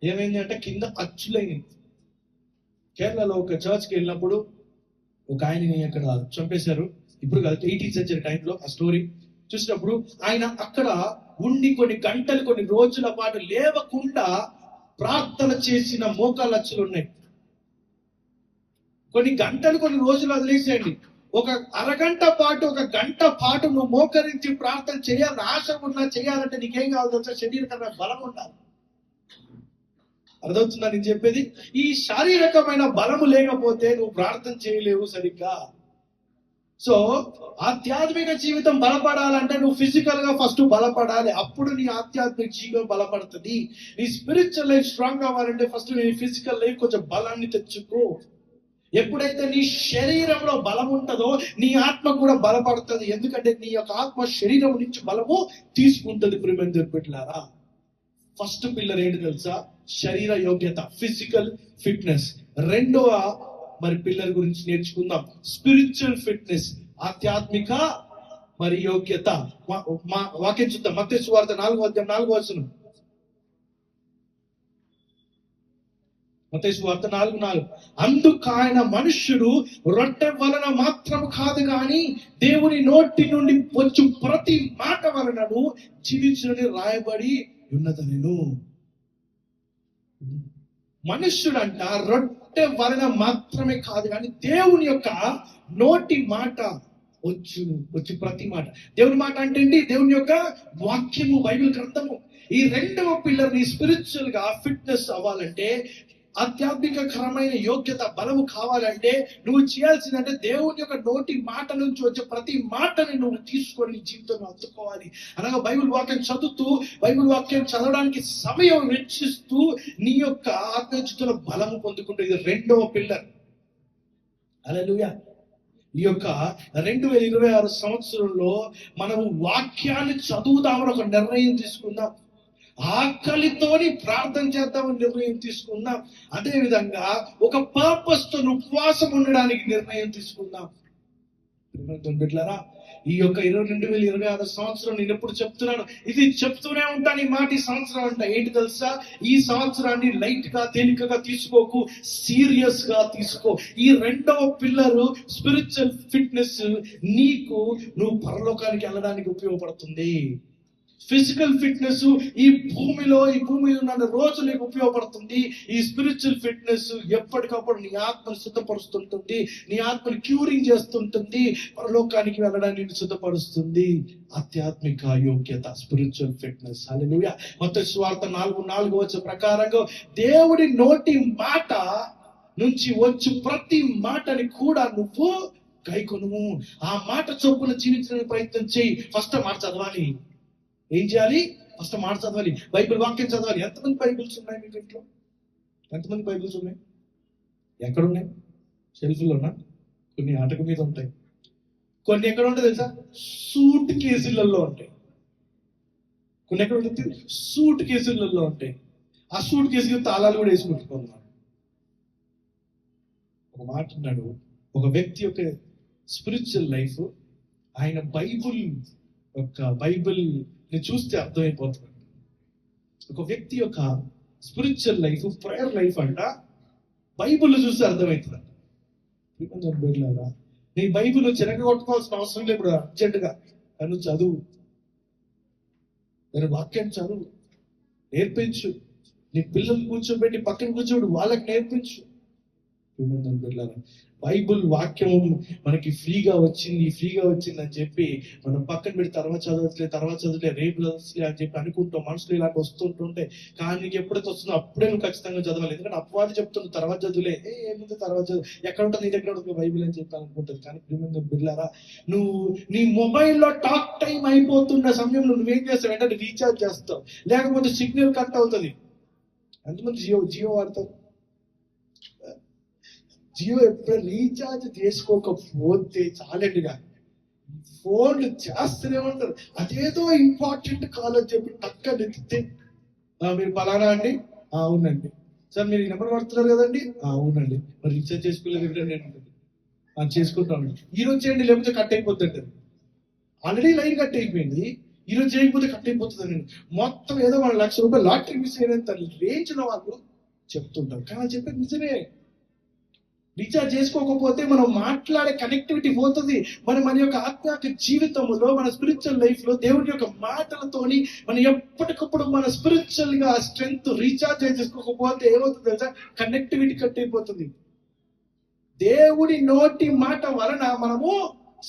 ఏమైంది అంటే కింద అచ్చులైంది. కేరళలో ఒక చర్చ్కి వెళ్ళినప్పుడు ఒక ఆయనని అక్కడ చంపేశారు. ఇప్పుడు కాదు, 18th century టైంలో ఆ స్టోరీ చూసినప్పుడు ఆయన అక్కడ ఉండి కొన్ని గంటలు, కొన్ని రోజుల పాటు లేవకుండా ప్రార్థన చేసిన మోకాలచ్చులు ఉన్నాయి. కొన్ని గంటలు, కొన్ని రోజులు వదిలేసేయండి, ఒక అరగంట పాటు, ఒక గంట పాటు నువ్వు మోకరించి ప్రార్థన చేయాలని ఆశ ఉన్నా, చేయాలంటే నీకేం కావాలి తెలుసా? శరీరకమైన బలం ఉండాలి. అర్థమవుతుందా నేను చెప్పేది? ఈ శారీరకమైన బలము లేకపోతే నువ్వు ప్రార్థన చేయలేవు సరిగ్గా. సో ఆధ్యాత్మిక జీవితం బలపడాలంటే నువ్వు ఫిజికల్ గా ఫస్ట్ బలపడాలి, అప్పుడు నీ ఆధ్యాత్మిక జీవితం బలపడుతుంది. నీ స్పిరిచువల్ లైఫ్ స్ట్రాంగ్ అవ్వాలంటే ఫస్ట్ నీ ఫిజికల్ లైఫ్ కొంచెం బలాన్ని తెచ్చుకో. ఎప్పుడైతే నీ శరీరంలో బలం ఉంటుందో నీ ఆత్మ కూడా బలపడుతుంది. ఎందుకంటే నీ యొక్క ఆత్మ శరీరం నుంచి బలము తీసుకుంటుంది. ప్రియమైన బిడ్డలారా, ఫస్ట్ పిల్లర్ ఏంటి తెలుసా? శరీర యోగ్యత, ఫిజికల్ ఫిట్నెస్. రెండవ పిల్లర్ గురించి నేర్చుకుందాం, స్పిరిచువల్ ఫిట్నెస్, ఆధ్యాత్మిక యోగ్యత. వాక్యం చూద్దాం, మత్తయి సువార్త 4:4. మత్తయి సువార్త 4:4. అందుకు ఆయన మనుష్యుడు రొట్టె వలన మాత్రం కాదు గాని దేవుని నోటి నుండి వచ్చు ప్రతి మాట వలనను జీవించునని రాయబడి ఉన్నదనెను. మనుష్యుడంట రొట్టె వలన మాత్రమే కాదు కానీ దేవుని యొక్క నోటి మాట వచ్చు ప్రతి మాట. దేవుని మాట అంటే ఏంటి? దేవుని యొక్క వాక్యము, బైబిల్ గ్రంథము. ఈ రెండవ పిల్లర్ ని స్పిరిచువల్ గా ఫిట్నెస్ అవ్వాలంటే, ఆధ్యాత్మికకరమైన యోగ్యత, బలము కావాలంటే నువ్వు చేయాల్సిందంటే దేవుని యొక్క నోటి మాట నుంచి వచ్చే ప్రతి మాటని నువ్వు తీసుకొని నీ జీవితంలో అందుకోవాలి. అనగా బైబిల్ వాక్యం చదువుతూ, బైబిల్ వాక్యం చదవడానికి సమయం వెచ్చిస్తూ నీ యొక్క ఆత్మజీవితంలో బలము పొందుకుంటూ, ఇది రెండవ పిల్లర్. హల్లెలూయా. ఈ యొక్క 2026 సంవత్సరంలో మనము వాక్యాన్ని చదువుదామని ఒక నిర్ణయం తీసుకుందాం. ఆకలితోని ప్రార్థన చేద్దామని నిర్ణయం తీసుకుందాం. అదే విధంగా ఒక పర్పస్ తో ఉపవాసం ఉండడానికి నిర్ణయం తీసుకుందాం. బిడ్డలారా, ఈ యొక్క 2026 సంవత్సరం నేను ఎప్పుడు చెప్తున్నాను, ఇది చెప్తూనే ఉంటాను. ఈ మాట ఈ సంవత్సరం అంట ఏంటి తెలుసా, ఈ సంవత్సరాన్ని లైట్ గా తేలికగా తీసుకోకు, సీరియస్ గా తీసుకో. ఈ రెండవ పిల్లర్ స్పిరిచువల్ ఫిట్నెస్ నీకు నువ్వు పరలోకానికి వెళ్ళడానికి ఉపయోగపడుతుంది. ఫిజికల్ ఫిట్నెస్ ఈ భూమిలో ఉన్న రోజు నీకు ఉపయోగపడుతుంది. ఈ స్పిరిచువల్ ఫిట్నెస్ ఎప్పటికప్పుడు నీ ఆత్మను సిద్ధపరుస్తుంటుంది, నీ ఆత్మను క్యూరింగ్ చేస్తుంటుంది, పరలోకానికి వెళ్ళడానికి నిన్ను సిద్ధపరుస్తుంది. ఆధ్యాత్మిక యోగ్యత, స్పిరిచువల్ ఫిట్నెస్. హల్లెలూయా. మత్తయి సువార్త 4:4 వచ్చే ప్రకారంగా దేవుడి నోటి మాట నుంచి వచ్చి ప్రతి మాటని కూడా నువ్వు గైకొనుము. ఆ మాట చొప్పున జీవించడానికి ప్రయత్నం చేయి. ఫస్ట్ మాట చదవాలి. ఏం చేయాలి? ఫస్ట్ మాట చదవాలి, బైబిల్ వాక్యం చదవాలి. ఎంతమంది బైబిల్స్ ఉన్నాయి మీకు ఇంట్లో? ఎంతమంది బైబిల్స్ ఉన్నాయి? ఎక్కడున్నాయి? షెల్ఫ్లోనా? కొన్ని అటక మీద ఉంటాయి, కొన్ని ఎక్కడ ఉంటాయి తెలుసా? సూట్ కేసులలో ఉంటాయి. కొన్ని ఎక్కడ ఉంటుంది? సూట్ కేసులలో ఉంటాయి. ఆ సూట్ కేసుకి తాళాలు కూడా వేసి పెట్టుకున్నాడు. ఒక మాట ఉన్నాడు, ఒక వ్యక్తి యొక్క స్పిరిచువల్ లైఫ్, ఆయన బైబిల్ ని చూస్తే అర్థమైపోతుంది. ఒక వ్యక్తి యొక్క స్పిరిచువల్ లైఫ్, ప్రేయర్ లైఫ్ అంట బైబిల్ చూస్తే అర్థమవుతుంది. నీ బైబిల్ చిరగ కొట్టుకోవాల్సిన అవసరం లేదు. ఇప్పుడు అర్జెంటుగా నువ్వు చదువు, నేను వాక్యం చదువు, నేర్పించు. నీ పిల్లలు కూర్చోబెట్టి పక్కన కూర్చోబెట్టి వాళ్ళకి నేర్పించు. బైబుల్ వాక్యం మనకి ఫ్రీగా వచ్చింది అని చెప్పి మనం పక్కన పెట్టి తర్వాత చదవట్లే రేపు చదవట్లే అని చెప్పి అనుకుంటాం. మనసులో ఇలాంటి వస్తుంటుంటే, కానీ నీకు ఎప్పుడైతే వస్తుందో అప్పుడే నువ్వు ఖచ్చితంగా చదవాలి. ఎందుకంటే అపవాది చెప్తుంది తర్వాత చదువులే, ఏముంది తర్వాత చదువు, ఎక్కడ ఉంటుంది నీ దగ్గర ఉంటుంది బైబిల్ అని చెప్పి అనుకుంటుంది. కానీ ప్రియమైన బిడ్డలారా, నువ్వు నీ మొబైల్లో టాక్ టైం అయిపోతున్న సమయంలో నువ్వేం చేస్తావు? వెంటనే రీఛార్జ్ చేస్తావు, లేకపోతే సిగ్నల్ కట్ అవుతుంది. ఎంతమంది జియో వాడతారు? జియో ఎప్పుడైనా రీఛార్జ్ చేసుకోకపోతే చాలండిగా ఫోన్లు చేస్తూనే ఉంటారు. అదేదో ఇంపార్టెంట్ కాల్ అని చెప్పి టక్కని ఎత్తితే, మీరు పలానా అండి? అవునండి. సార్ మీరు ఈ నెంబర్ వాడుతున్నారు కదండి? అవునండి. మరి రీఛార్జ్ చేసుకోలేదు నేను చేసుకుంటాను. ఈరోజు చేయండి, లేకపోతే కట్ అయిపోతుంది. ఆల్రెడీ లైన్ కట్ అయిపోయింది, ఈరోజు చేయకపోతే కట్ అయిపోతుంది. మొత్తం ఏదో మన ₹1,00,000 లాటరీ మిస్ అయినంత రేంజ్ లో వాళ్ళు చెప్తుంటారు. కానీ చెప్పేది నిజమే. రీఛార్జ్ చేసుకోకపోతే మనం మాట్లాడే కనెక్టివిటీ పోతుంది. మన యొక్క ఆత్మీయ జీవితంలో, మన స్పిరిచువల్ లైఫ్ లో దేవుడి యొక్క మాటలతోని మనం ఎప్పటికప్పుడు మన స్పిరిచువల్ గా స్ట్రెంగ్త్ రీఛార్జ్ చేసుకోకపోతే ఏమవుతుంది తెలుసా? కనెక్టివిటీ కట్ అయిపోతుంది. దేవుడి నోటి మాట వలన మనము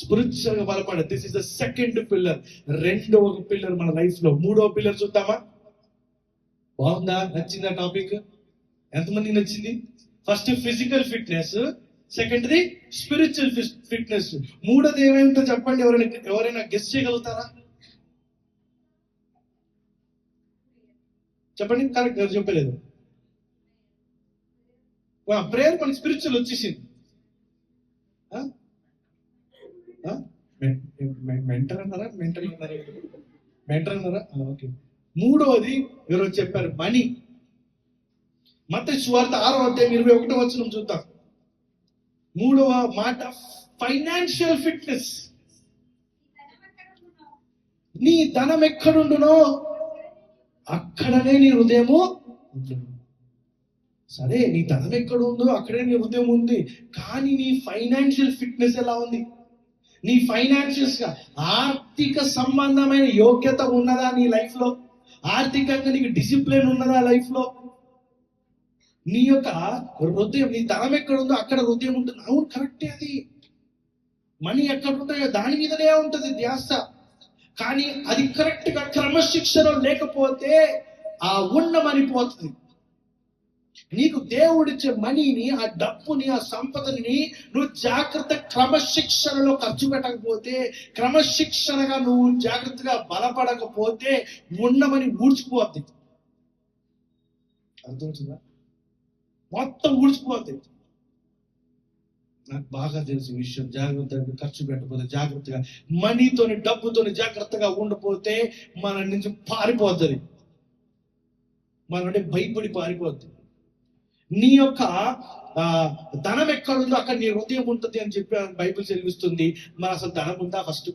స్పిరిచువల్ గా బలపడాలి. This is the second pillar. రెండవ పిల్లర్ మన లైఫ్ లో. మూడవ పిల్లర్ చూద్దామా? బాగుందా? నచ్చిందా టాపిక్? ఎంతమంది నచ్చింది? ఫస్ట్ ఫిజికల్ ఫిట్నెస్, సెకండ్ది స్పిరిచువల్ ఫిట్నెస్. మూడోది ఏమేమిటో చెప్పండి. ఎవరైనా గెస్ చేయగలుగుతారా? చెప్పండి. కరెక్ట్, ఎవరు చెప్పలేదు. ప్రేయర్ మన స్పిరిచువల్ వచ్చేసింది. మెంటర్ అన్నారా? ఓకే. మూడవది ఎవరో చెప్పారు, మనీ. మత్తయి సువార్త 6:21 చూద్దాం. మూడవ మాట ఫైనాన్షియల్ ఫిట్నెస్. నీ ధనం ఎక్కడుండునో అక్కడనే నీ హృదయము. సరే, నీ ధనం ఎక్కడ ఉందో అక్కడే నీ హృదయం ఉంది, కానీ నీ ఫైనాన్షియల్ ఫిట్నెస్ ఎలా ఉంది? నీ ఫైనాన్షియల్స్ గా ఆర్థిక సంబంధమైన యోగ్యత ఉన్నదా నీ లైఫ్ లో? ఆర్థికంగా నీకు డిసిప్లిన్ ఉన్నదా లైఫ్ లో? నీ యొక్క హృదయం, నీ ధనం ఎక్కడ ఉందో అక్కడ హృదయం ఉంటుంది. అవును, కరెక్టే. అది మనీ ఎక్కడ ఉంటాయో దాని మీదనే ఉంటుంది ధ్యాస. కానీ అది కరెక్ట్ గా క్రమశిక్షణ లేకపోతే ఆ ఉన్న మనీ పోతుంది. నీకు దేవుడిచ్చే మనీని, ఆ డబ్బుని, ఆ సంపదని నువ్వు జాగ్రత్త క్రమశిక్షణలో ఖర్చు పెట్టకపోతే, క్రమశిక్షణగా నువ్వు జాగ్రత్తగా బలపడకపోతే ఉన్నమని ఊడ్చుకుపోద్ది. అర్థమవుతుందా? మొత్తం ఊడ్చిపోద్ది. నాకు బాగా తెలిసిన విషయం. జాగ్రత్తగా ఖర్చు పెట్టకపోతే, జాగ్రత్తగా మనీతోని, డబ్బుతోని జాగ్రత్తగా ఉండకపోతే మన నుంచి పారిపోతుంది. మన అంటే భయపడి పారిపోద్ది. నీ యొక్క ధనం ఎక్కడుందో అక్కడ నీ హృదయం ఉంటుంది అని చెప్పి బైబిల్ చదివిస్తుంది. మరి అసలు ధనం ఉందా? ఫస్ట్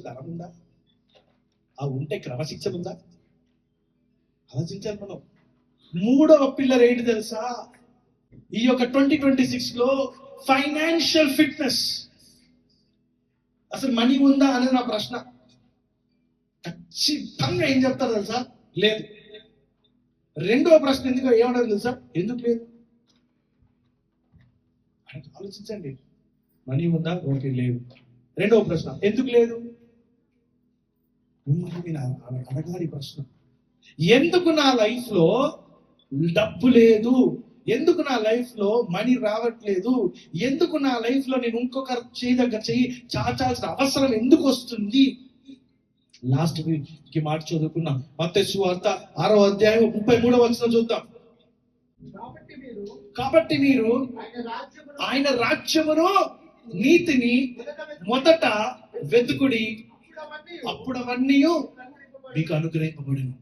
ధనం ఉందా? ఉంటే క్రమశిక్షణ ఉందా? ఆలోచించాలి మనం. మూడవ పిల్లర్ ఏంటి తెలుసా? ఈ యొక్క 2026 లో ఫైనాన్షియల్ ఫిట్నెస్. అసలు మనీ ఉందా అనేది నా ప్రశ్న. ఖచ్చితంగా ఏం చెప్తారు తెలుసా? లేదు. రెండవ ప్రశ్న ఎందుకు ఏమన్నారు తెలుసా? ఎందుకు లేదు? ఆలోచించండి. మనీ ఉందా? ఓకే, లేదు. రెండవ ప్రశ్న ఎందుకు లేదు? అడగాలి ప్రశ్న. ఎందుకు నా లైఫ్ లో డబ్బు లేదు? ఎందుకు నా లైఫ్ లో మనీ రావట్లేదు? ఎందుకు నా లైఫ్ లో నేను ఇంకొకరు చెయ్యి చాచాల్సిన అవసరం ఎందుకు వస్తుంది? లాస్ట్ వీక్ మాట చదువుకున్నాం. మత్తయి సువార్త 6వ అధ్యాయం 33వ వచనం చూద్దాం. కాబట్టి మీరు ఆయన రాజ్యమును నీతిని మొదట వెతుకుడి, అప్పుడు అవన్నీ మీకు అనుగ్రహింపబడును.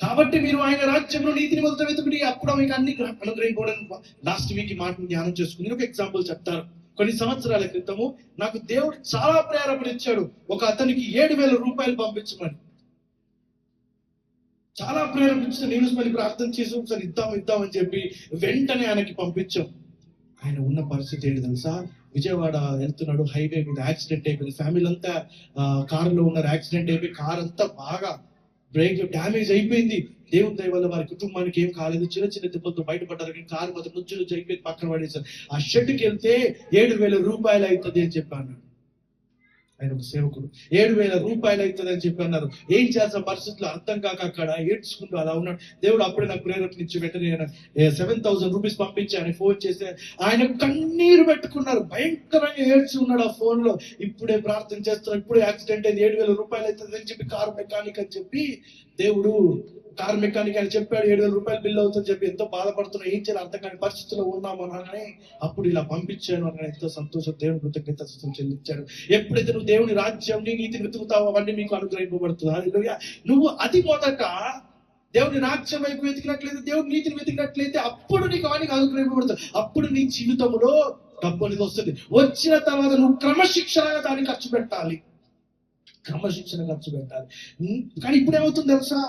కాబట్టి మీరు ఆయన రాజ్యమును నీతిని మొదట వెతుకుడి, అప్పుడు మీకు అన్ని అనుగ్రహింపబడును. లాస్ట్ వీక్ ఈ మాటను ధ్యానం చేసుకుని ఒక ఎగ్జాంపుల్ చెప్తాను. కొన్ని సంవత్సరాల క్రితము నాకు దేవుడు చాలా ప్రేరేపణ ఇచ్చాడు. ఒక అతనికి 7,000 రూపాయలు పంపించమని చాలా ప్రేరేపించిన. నేను మళ్ళీ ప్రార్థన చేసి ఒకసారి ఇద్దామని చెప్పి వెంటనే ఆయనకి పంపించాం. ఆయన ఉన్న పరిస్థితి ఏంటి తెలుసా? విజయవాడ వెళ్తున్నాడు, హైవే మీద యాక్సిడెంట్ అయిపోయింది. ఫ్యామిలీ అంతా కారులో ఉన్నారు. యాక్సిడెంట్ అయిపోయి కార్ అంతా బాగా బ్రేక్ డ్యామేజ్ అయిపోయింది. దేవుని దయ వల్ల వారి కుటుంబానికి ఏం కాలేదు. చిన్న చిన్న దెబ్బలతో బయటపడ్డారు. కానీ కారు మాత్రం నుంచి అయిపోయి పక్కన పడేశారు. ఆ షెడ్కి వెళ్తే 7,000 రూపాయలు అవుతుంది అని చెప్పాను. ఆయన ఒక సేవకుడు. 7,000 రూపాయలు అవుతుంది అని చెప్పి అన్నారు. ఏం చేసిన పరిస్థితులు అర్థం కాక అక్కడ ఏడ్చుకుంటూ అలా ఉన్నాడు. దేవుడు అప్పుడే నాకు ప్రేరేపణించి వెంటనే 7,000 రూపీస్ పంపించి ఆయన ఫోన్ చేస్తే ఆయన కన్నీరు పెట్టుకున్నారు. భయంకరంగా ఏడ్చి ఉన్నాడు ఆ ఫోన్ లో. ఇప్పుడే ప్రార్థన చేస్తున్నాడు, ఇప్పుడే యాక్సిడెంట్ అయింది, 7,000 రూపాయలు అవుతుంది అని చెప్పి కారు మెకానిక్ అని చెప్పి దేవుడు కారు మెకానిక్ అని చెప్పాడు. 7,000 రూపాయలు బిల్లు అవుతుందని చెప్పి ఎంతో బాధపడుతున్నా, ఏం చేయాలి అర్థం కాని పరిస్థితిలో ఉన్నాము అనగానే అప్పుడు ఇలా పంపించాను అనగా ఎంతో సంతోషం. దేవుని కృతజ్ఞత చెల్లించాడు. ఎప్పుడైతే నువ్వు దేవుని రాజ్యం నీతిని వెతుకుతావో అవన్నీ మీకు అనుగ్రహింపబడుతుంది. హల్లెలూయా. నువ్వు అది మొదట దేవుని రాజ్యం వైపు వెతికినట్లయితే, దేవుని నీతిని వెతికినట్లయితే అప్పుడు నీకు అవన్నీ అనుగ్రహింపబడుతుంది. అప్పుడు నీ జీవితంలో డబ్బు అనేది వస్తుంది. వచ్చిన తర్వాత నువ్వు క్రమశిక్షణగా దాన్ని ఖర్చు పెట్టాలి. కానీ ఇప్పుడు ఏమవుతుంది తెలుసా?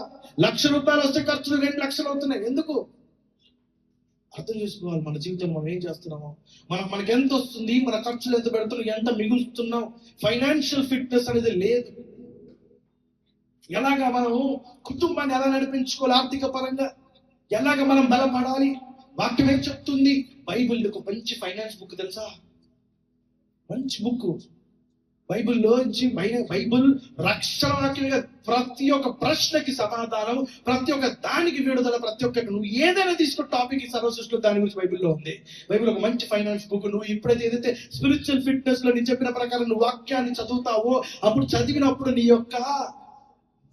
1,00,000 రూపాయలు వస్తే ఖర్చులు 2 లక్షలు అవుతున్నాయి. ఎందుకు? అర్థం చేసుకోవాలి మన జీవితంలో మనం ఏం చేస్తున్నామో, మనకి ఎంత వస్తుంది, మన ఖర్చులు ఎంత పెడుతున్నాం, ఎంత మిగులుతున్నాం. ఫైనాన్షియల్ ఫిట్నెస్ అనేది లేదు. ఎలాగా మనం కుటుంబాన్ని ఎలా నడిపించుకోవాలి, ఆర్థిక పరంగా ఎలాగ మనం బలపడాలి, వాక్యం ఏం చెప్తుంది? బైబిల్ ఒక మంచి ఫైనాన్స్ బుక్ తెలుసా? మంచి బుక్. బైబిల్లోంచి బైబిల్ రక్షణ వాక్యంగా ప్రతి ఒక్క ప్రశ్నకి సమాధానం, ప్రతి ఒక్క దానికి విడుదల, ప్రతి ఒక్క నువ్వు ఏదైనా తీసుకున్న టాపిక్ ఈ సర్వసృష్టిలో దాని గురించి బైబిల్లో ఉంది. బైబిల్ ఒక మంచి ఫైనాన్స్ బుక్. నువ్వు ఇప్పుడైతే ఏదైతే స్పిరిచువల్ ఫిట్నెస్ లో నేను చెప్పిన ప్రకారం నువ్వు వాక్యాన్ని చదువుతావో, అప్పుడు చదివినప్పుడు నీ యొక్క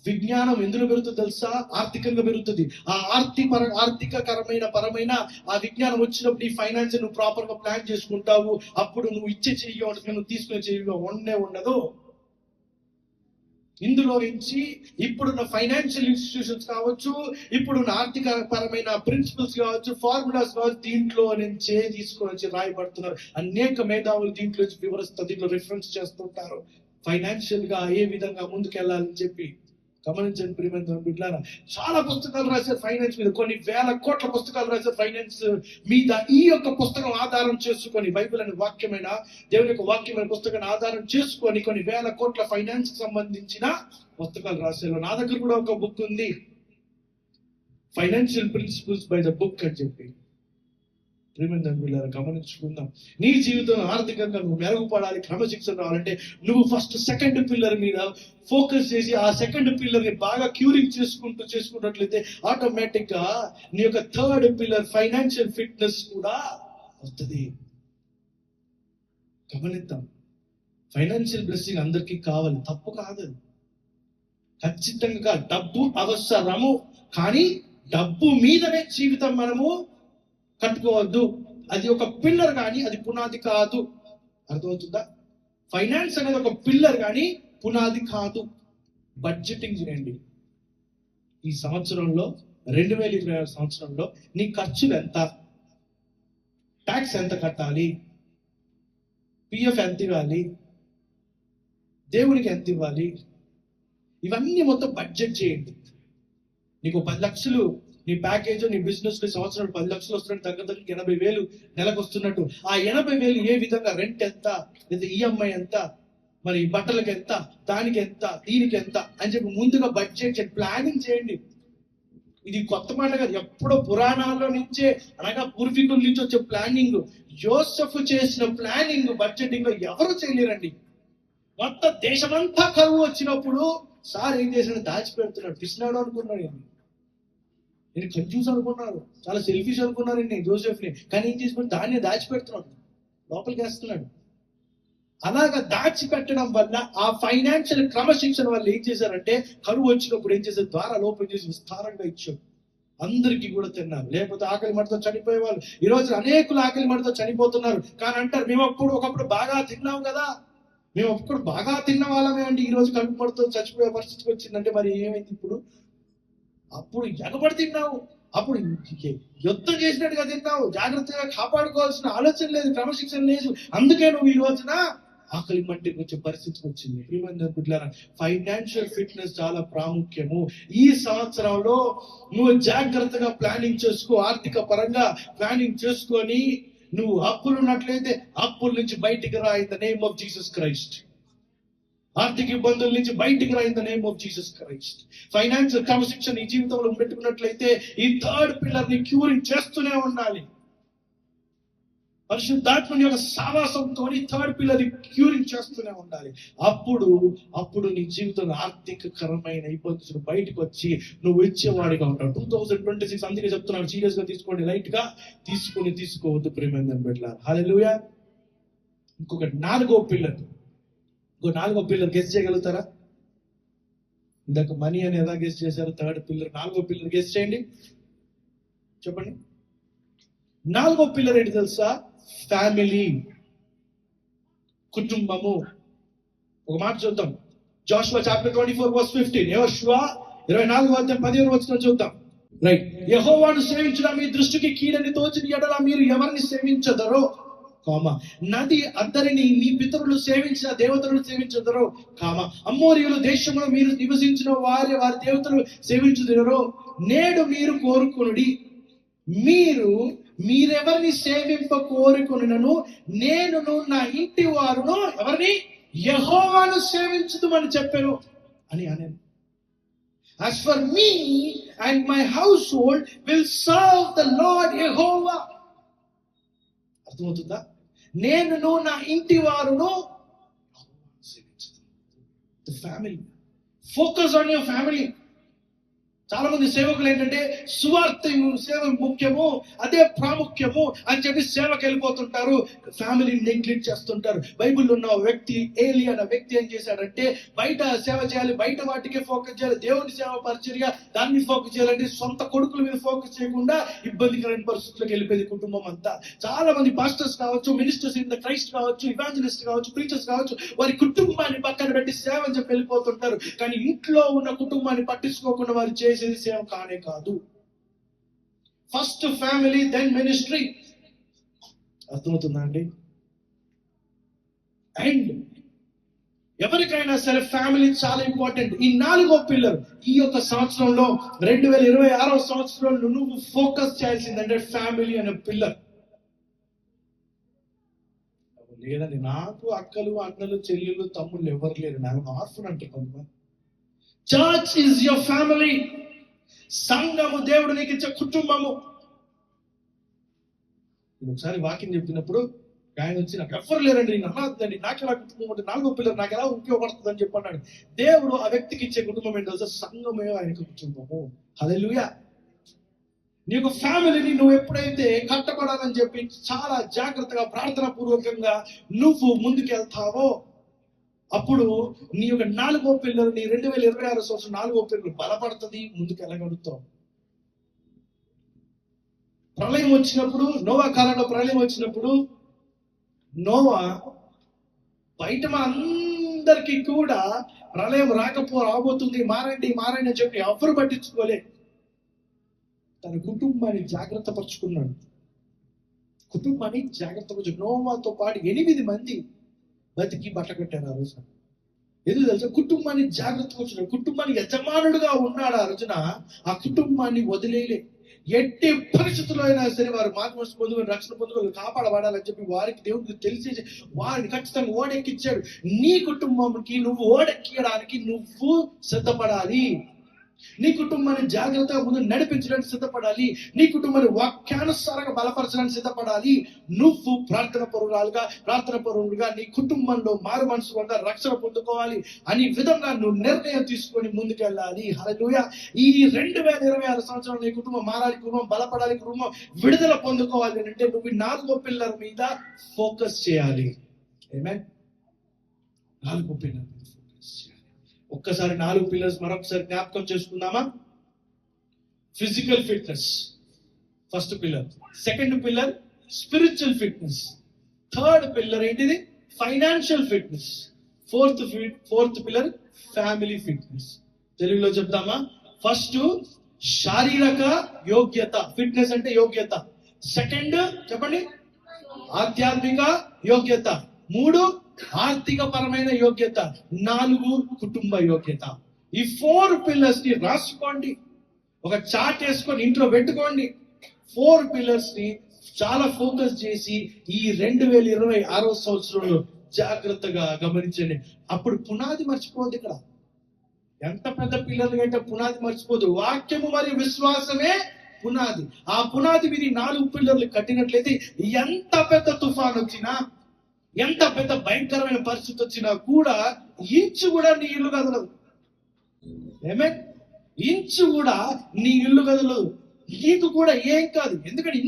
విజ్ఞానం ఎందులో పెరుగుతుంది తెలుసా? ఆర్థికంగా పెరుగుతుంది. ఆ పరమైన ఆ విజ్ఞానం వచ్చినప్పుడు ఈ ఫైనాన్స్ నువ్వు ప్రాపర్ గా ప్లాన్ చేసుకుంటావు. అప్పుడు నువ్వు ఇచ్చే చెయ్యి ఉంటుంది, నువ్వు తీసుకునే చెయ్యి ఉండదు. ఇందులో నుంచి ఇప్పుడున్న ఫైనాన్షియల్ ఇన్స్టిట్యూషన్స్ కావచ్చు, ఇప్పుడున్న ఆర్థిక పరమైన ప్రిన్సిపల్స్ కావచ్చు, ఫార్ములాస్ కావచ్చు, దీంట్లో నుంచే తీసుకొని వచ్చి రాయబడుతున్నారు. అనేక మేధావులు దీంట్లో వివరిస్తారు, దీంట్లో రిఫరెన్స్ చేస్తుంటారు ఫైనాన్షియల్ గా ఏ విధంగా ముందుకెళ్ళాలని చెప్పి. గమనించండి ప్రియమైన బిడ్డలారా, చాలా పుస్తకాలు రాశారు ఫైనాన్స్ మీద. కొన్ని వేల కోట్ల పుస్తకాలు రాశారు ఫైనాన్స్ మీద. ఈ యొక్క పుస్తకం ఆధారం చేసుకొని, బైబిల్ అనే వాక్యమైన దేవుని యొక్క వాక్యమైన పుస్తకాన్ని ఆధారం చేసుకొని కొన్ని వేల కోట్ల ఫైనాన్స్ కి సంబంధించిన పుస్తకాలు రాశారు. నా దగ్గర కూడా ఒక బుక్ ఉంది, financial principles by the book అని చెప్పి. గమనించుకుందాం. నీ జీవితం ఆర్థికంగా నువ్వు మెరుగుపడాలి, క్రమశిక్షణ రావాలంటే నువ్వు ఫస్ట్ సెకండ్ పిల్లర్ మీద ఫోకస్ చేసి ఆ సెకండ్ పిల్లర్ ని బాగా క్యూరింగ్ చేసుకుంటున్నట్లయితే ఆటోమేటిక్ గా నీ యొక్క థర్డ్ పిల్లర్ ఫైనాన్షియల్ ఫిట్నెస్ కూడా వస్తుంది. గమనిద్దాం. ఫైనాన్షియల్ బ్లెస్సింగ్ అందరికీ కావాలి, తప్పు కాదు. ఖచ్చితంగా డబ్బు అవసరము, కానీ డబ్బు మీదనే జీవితం మనము కట్టుకోవద్దు. అది ఒక పిల్లర్ కానీ అది పునాది కాదు. అర్థమవుతుందా? ఫైనాన్స్ అనేది ఒక పిల్లర్ కానీ పునాది కాదు. బడ్జెటింగ్ చేయండి. ఈ సంవత్సరంలో 2026 సంవత్సరంలో నీ ఖర్చులు ఎంత, ట్యాక్స్ ఎంత కట్టాలి, పిఎఫ్ ఎంత ఇవ్వాలి, దేవునికి ఎంత ఇవ్వాలి, ఇవన్నీ మొత్తం బడ్జెట్ చేయండి. నీకు 10 లక్షలు నీ ప్యాకేజ్, నీ బిజినెస్ సంవత్సరం 10 లక్షలు వస్తున్నట్టు, దగ్గర 80,000 నెలకు వస్తున్నట్టు, ఆ 80,000 ఏ విధంగా, రెంట్ ఎంత, లేదా ఈఎంఐ ఎంత, మరి బట్టలకి ఎంత, దానికి ఎంత, దీనికి ఎంత అని చెప్పి ముందుగా బడ్జెట్ చేయండి, ప్లానింగ్ చేయండి. ఇది కొత్త మాట కాదు, ఎప్పుడో పురాణాల్లో నుంచే, అనగా పూర్వీకుల నుంచి వచ్చే ప్లానింగ్. యోసెఫ్ చేసిన ప్లానింగ్ బడ్జెటింగ్ లో ఎవరు చేయలేరండి. మొత్తం దేశమంతా కరువు వచ్చినప్పుడు సార్ ఏం చేశాడు, దాచిపెడుతున్నాడు. పిసినాడు అనుకున్నాడు, నేను కన్ఫ్యూజ్ అనుకున్నారు, చాలా సెల్ఫిష్ అనుకున్నారు జోసెఫ్ని. కానీ ఏం చేసుకుని దాన్ని దాచిపెడుతున్నాడు, లోపలికి వేస్తున్నాడు. అలాగా దాచిపెట్టడం వల్ల, ఆ ఫైనాన్షియల్ క్రమశిక్షణ వల్ల ఏం చేశారంటే, కరువు వచ్చినప్పుడు ఏం చేశారు, ద్వారాలు ఓపెన్ చేసి విస్తారంగా ఇచ్చారు. అందరికీ కూడా తిన్నారు. లేకపోతే ఆకలి మడితో చనిపోయే వాళ్ళు. ఈ రోజు అనేకులు ఆకలి మడితో చనిపోతున్నారు. కానీ అంటారు, మేము ఒకప్పుడు బాగా తిన్నాం కదా, మేము ఒకప్పుడు బాగా తిన్న వాళ్ళమే అండి, ఈ రోజు కడుపు మడితో చచ్చిపోయే పరిస్థితికి వచ్చిందంటే మరి ఏమైంది ఇప్పుడు? అప్పుడు ఎగబడి తిన్నావు, అప్పుడు యుద్ధం చేసినట్టుగా తిన్నావు, జాగ్రత్తగా కాపాడుకోవాల్సిన ఆలోచన లేదు, క్రమశిక్షణ లేదు. అందుకే నువ్వు ఈ రోజున ఆకలి మట్టికి వచ్చే పరిస్థితికి వచ్చింది. ఫైనాన్షియల్ ఫిట్నెస్ చాలా ప్రాముఖ్యము. ఈ సంవత్సరంలో నువ్వు జాగ్రత్తగా ప్లానింగ్ చేసుకో, ఆర్థిక పరంగా ప్లానింగ్ చేసుకొని, నువ్వు అప్పులు ఉన్నట్లయితే అప్పుల నుంచి బయటికి రా in the name of Jesus Christ. ఆర్థిక ఇబ్బందుల నుంచి బయటికి రా in the name of Jesus Christ. Financial క్రమశిక్షణ ఈ జీవితంలో పెట్టుకున్నట్లయితే ఈ థర్డ్ పిల్లర్ ని క్యూరింగ్ చేస్తూనే ఉండాలి. పరిశుద్ధాత్మని యొక్క సావాసంతో థర్డ్ పిల్లర్ ని క్యూరింగ్ చేస్తూనే ఉండాలి. అప్పుడు నీ జీవితంలో ఆర్థికకరమైన ఇబ్బందులు బయటకు వచ్చి నువ్వు ఇచ్చేవాడిగా ఉంటావు. 2026 అందుకే చెప్తున్నాను, సీరియస్ గా తీసుకోండి, లైట్ గా తీసుకోవద్దు ప్రేమందం బిడ్డలారా. హల్లెలూయా. ఇంకొకటి నాలుగో పిల్లర్ గెస్ చేయగలుగుతారా? ఇందాక మనీ అని ఎలా గెస్ చేశారు? థర్డ్ పిల్లర్, నాలుగో పిల్లర్ గెస్ చేయండి, చెప్పండి. నాలుగో పిల్లర్ ఏంటి తెలుసా? ఫ్యామిలీ, కుటుంబము. ఒక మాట చూద్దాం, జాషువా చాప్టర్ 24 verse 15. యోషువా 24వ అధ్యాయం 15వ వచనం చూద్దాం. రైట్. యెహోవాను సేవించడం మీ దృష్టికి కీడని తోచిన ఎడల మీరు ఎవరిని సేవించదరో, నది అద్దరిని మీ పితరులు సేవించిన దేవతలను సేవించదరో, అమ్మోరీయుల దేశంలో మీరు నివసించిన వారి దేవతలు సేవించుదరో. నేడు మీరు కోరుకునుడి, మీరెవరిని సేవింప కోరుకునను, నేనును నా ఇంటి వారును ఎవరిని, యెహోవాను సేవించుదుమని చెప్పారు అని అన్నాను. As for me and my household will serve the Lord Jehovah. అర్థమవుతుందా? నేనును నా ఇంటి వారును సేవించుదుము. Family, focus on your family. చాలా మంది సేవకులు ఏంటంటే సువార్త సేవ ముఖ్యము, అదే ప్రాముఖ్యము అని చెప్పి సేవకు వెళ్ళిపోతుంటారు, ఫ్యామిలీని నెగ్లెక్ట్ చేస్తుంటారు. బైబిల్లో ఉన్న వ్యక్తి ఏలి అనే వ్యక్తి ఏం చేశాడంటే, బయట సేవ చేయాలి, బయట వాటికే ఫోకస్ చేయాలి, దేవుని సేవ పరిచర్య దాన్ని ఫోకస్ చేయాలంటే సొంత కొడుకుల మీద ఫోకస్ చేయకుండా ఇబ్బందికరమైన పరిస్థితులకు వెళ్ళిపోయింది కుటుంబం అంతా. చాలా మంది పాస్టర్స్ కావచ్చు, మినిస్టర్స్ ఇన్ ద క్రైస్ట్ కావచ్చు, ఇవాంజలిస్ట్ కావచ్చు, ప్రీచర్స్ కావచ్చు, వారి కుటుంబాన్ని పక్కన పెట్టి సేవ అని చెప్పి వెళ్ళిపోతుంటారు. కానీ ఇంట్లో ఉన్న కుటుంబాన్ని పట్టించుకోకుండా వారు చేసేది సేవ కానే కాదు. First family, then ministry. అర్థమవుతుందా అండి? అండ్ ఎవరికైనా సరే ఫ్యామిలీ చాలా ఇంపార్టెంట్. ఈ నాలుగో పిల్లర్ ఈ యొక్క సంవత్సరంలో 2026వ సంవత్సరంలో నువ్వు ఫోకస్ చేయాల్సిందంటే ఫ్యామిలీ అనే పిల్లర్. లేదండి, నాకు అక్కలు, అన్నలు, చెల్లెలు, తమ్ముళ్ళు ఎవరు లేరు, నాకు ఆర్ఫన్ అంటే కొంతమంది. Church is your family. సంఘము దేవుడు నీకు ఇచ్చే కుటుంబము. ఒకసారి వాక్యం చెప్పినప్పుడు ఆయన వచ్చి, నాకు ఎవ్వరు లేరండి, నేను అన్నదండి, నాకు ఎలా కుటుంబం అంటే నాలుగో పిల్లలు నాకు ఎలా ఉపయోగపడుతుంది అని చెప్పన్నాడు. దేవుడు ఆ వ్యక్తికి ఇచ్చే కుటుంబం ఏంటో తెలుసా? సంఘమే ఆయనకు కుటుంబము. హల్లెలూయా. నీకు ఫ్యామిలీని నువ్వు ఎప్పుడైతే కట్టబడాలని చెప్పి చాలా జాగ్రత్తగా ప్రార్థనా పూర్వకంగా నువ్వు ముందుకెళ్తావో, అప్పుడు నీ యొక్క నాలుగో పిల్లలు, నీ 2026 సంవత్సరం నాలుగో పిల్లలు బలపడుతుంది, ముందుకు వెళ్ళగలుగుతావు. ప్రళయం వచ్చినప్పుడు, నోవా కాలంలో ప్రళయం వచ్చినప్పుడు, నోవా బయట అందరికీ కూడా ప్రళయం రాబోతుంది, మారండి అని చెప్పి ఎవరు పట్టించుకోలే. తన కుటుంబాన్ని జాగ్రత్త పరుచుకున్నాడు. కుటుంబాన్ని జాగ్రత్త పరచు. నోవాతో పాటు 8 మంది బతికి బట్ట కట్టారు ఆ రోజున. ఎందుకు తెలుసా? కుటుంబాన్ని జాగ్రత్త పరుచుకున్నాడు. కుటుంబానికి యజమానుడుగా ఉన్నాడు ఆ రోజున. ఆ కుటుంబాన్ని వదిలేయలే. ఎట్టి పరిస్థితుల్లో అయినా సరే వారు మార్గం పొందుకొని రక్షణ పొందుకొని కాపాడబడాలని చెప్పి వారికి దేవుడికి తెలిసి వారిని ఖచ్చితంగా ఓడెక్కించాడు. నీ కుటుంబంకి నువ్వు ఓడెక్కడానికి నువ్వు సిద్ధపడాలి. నీ కుటుంబాన్ని జాగ్రత్తగా ముందు నడిపించడానికి సిద్ధపడాలి. నీ కుటుంబాన్ని వాక్యానుసారంగా బలపరచడానికి సిద్ధపడాలి. నువ్వు ప్రార్థన పరువులుగా నీ కుటుంబంలో మారు మనసు వల్ల రక్షణ పొందుకోవాలి అని విధంగా నువ్వు నిర్ణయం తీసుకొని ముందుకెళ్ళాలి. హల్లెలూయా. ఈ 2026 సంవత్సరంలో నీ కుటుంబం మారాలి, కుటుంబం బలపడాలి, కుటుంబం విడుదల పొందుకోవాలి అంటే నువ్వు 4 పిల్లర్ మీద ఫోకస్ చేయాలి. ఆమేన్. 4 పిల్లర్ మీద ఫోకస్ చేయాలి. ఒక్కసారి 4 పిల్లర్స్ మరొకసారి జ్ఞాపకం చేసుకుందామా? Physical fitness first pillar. Second pillar spiritual fitness. Third pillar ఏంటిది? Financial fitness. Fourth pillar family fitness. తెలుగులో చెప్తామా? ఫస్ట్ శారీరక యోగ్యత, ఫిట్నెస్ అంటే యోగ్యత. సెకండ్ చెప్పండి, ఆధ్యాత్మిక యోగ్యత. 3 ఆర్థిక పరమైన యోగ్యత. 4 కుటుంబ యోగ్యత. ఈ 4 పిల్లర్స్ ని రాసుకోండి, ఒక చార్ట్ వేసుకొని ఇంట్లో పెట్టుకోండి. 4 పిల్లర్స్ ని చాలా ఫోకస్ చేసి ఈ 2026 సంవత్సరంలో జాగ్రత్తగా గమనించండి. అప్పుడు పునాది మర్చిపోద్ది. ఇక్కడ ఎంత పెద్ద పిల్లలు కంటే పునాది మర్చిపోదు. వాక్యము మరియు విశ్వాసమే పునాది. ఆ పునాది మీద 4 పిల్లర్లు కట్టినట్లయితే ఎంత పెద్ద తుఫాన్ వచ్చినా, ఎంత పెద్ద భయంకరమైన పరిస్థితి వచ్చినా కూడా ఇంచు కూడా నీ ఇల్లు కదలదు. ఆమేన్. ఇంచు కూడా నీ ఇల్లు కదలదు. నీకు కూడా ఏం కాదు. ఎందుకంటే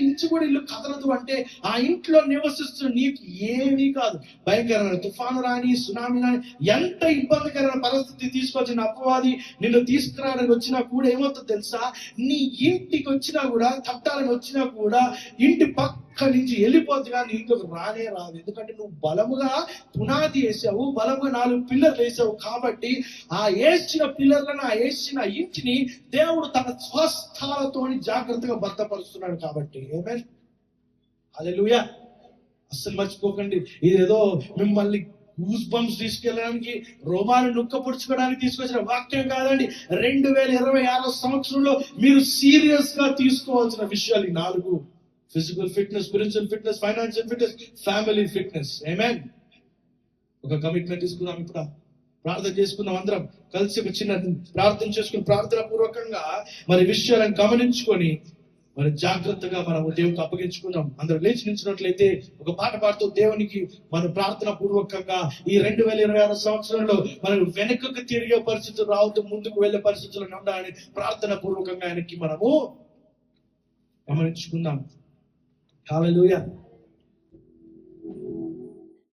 ఇంచు కూడా ఇల్లు కదలదు అంటే ఆ ఇంట్లో నివసిస్తున్న నీకు ఏమీ కాదు. భయంకరమైన తుఫాను రాని, సునామీ రాని, ఎంత ఇబ్బందికరమైన పరిస్థితి తీసుకొచ్చిన అపవాది నిన్ను తీసుకురావడానికి వచ్చినా కూడా ఏమవుతుందో తెలుసా? నీ ఇంటికి వచ్చినా కూడా, తట్టాలని వచ్చినా కూడా ఇంటి పక్క నుంచి వెళ్ళిపోద్ది, కానీ ఇంట్లోకి రానే రాదు. ఎందుకంటే నువ్వు బలముగా పునాది వేసావు, బలముగా 4 పిల్లర్లు వేసావు. కాబట్టి ఆ వేసిన పిల్లర్లను, ఆ వేసిన ఇంటిని దేవుడు తన స్వస్థాలతో జాగ్రత్తగా భద్రపరుస్తున్నాడు. కాబట్టి ఆమేన్. హల్లెలూయా. అస్సలు మర్చిపోకండి, ఇదేదో మిమ్మల్ని గూస్ బంప్స్ తీసుకెళ్ళడానికి, రోమాలు నొక్క పొడుచుకోవడానికి తీసుకొచ్చిన వాక్యం కాదండి. 2026 సంవత్సరంలో మీరు సీరియస్ గా తీసుకోవాల్సిన విషయాలు ఈ 4: physical fitness, spiritual fitness, financial fitness, family fitness. Amen. ఒక కమిట్మెంట్ తీసుకుందాం. ఇప్పుడు ప్రార్థన చేసుకుందాం. అందరం కలిసి ఒక చిన్న ప్రార్థన చేసుకుని, ప్రార్థన పూర్వకంగా మరి విషయాలను గమనించుకొని మరి జాగ్రత్తగా మనం దేవునికి అప్పగించుకుందాం. అందరూ లేచి నిలిచినట్లయితే ఒక పాట పాడుతూ దేవునికి మనం ప్రార్థన పూర్వకంగా ఈ 2026 సంవత్సరంలో మనం వెనుకకు తిరిగే పరిస్థితులు రావద్దు, ముందుకు వెళ్ళే పరిస్థితులు ఉండాలని ప్రార్థన పూర్వకంగా ఆయనకి మనము గమనించుకుందాం. హల్లెలూయా.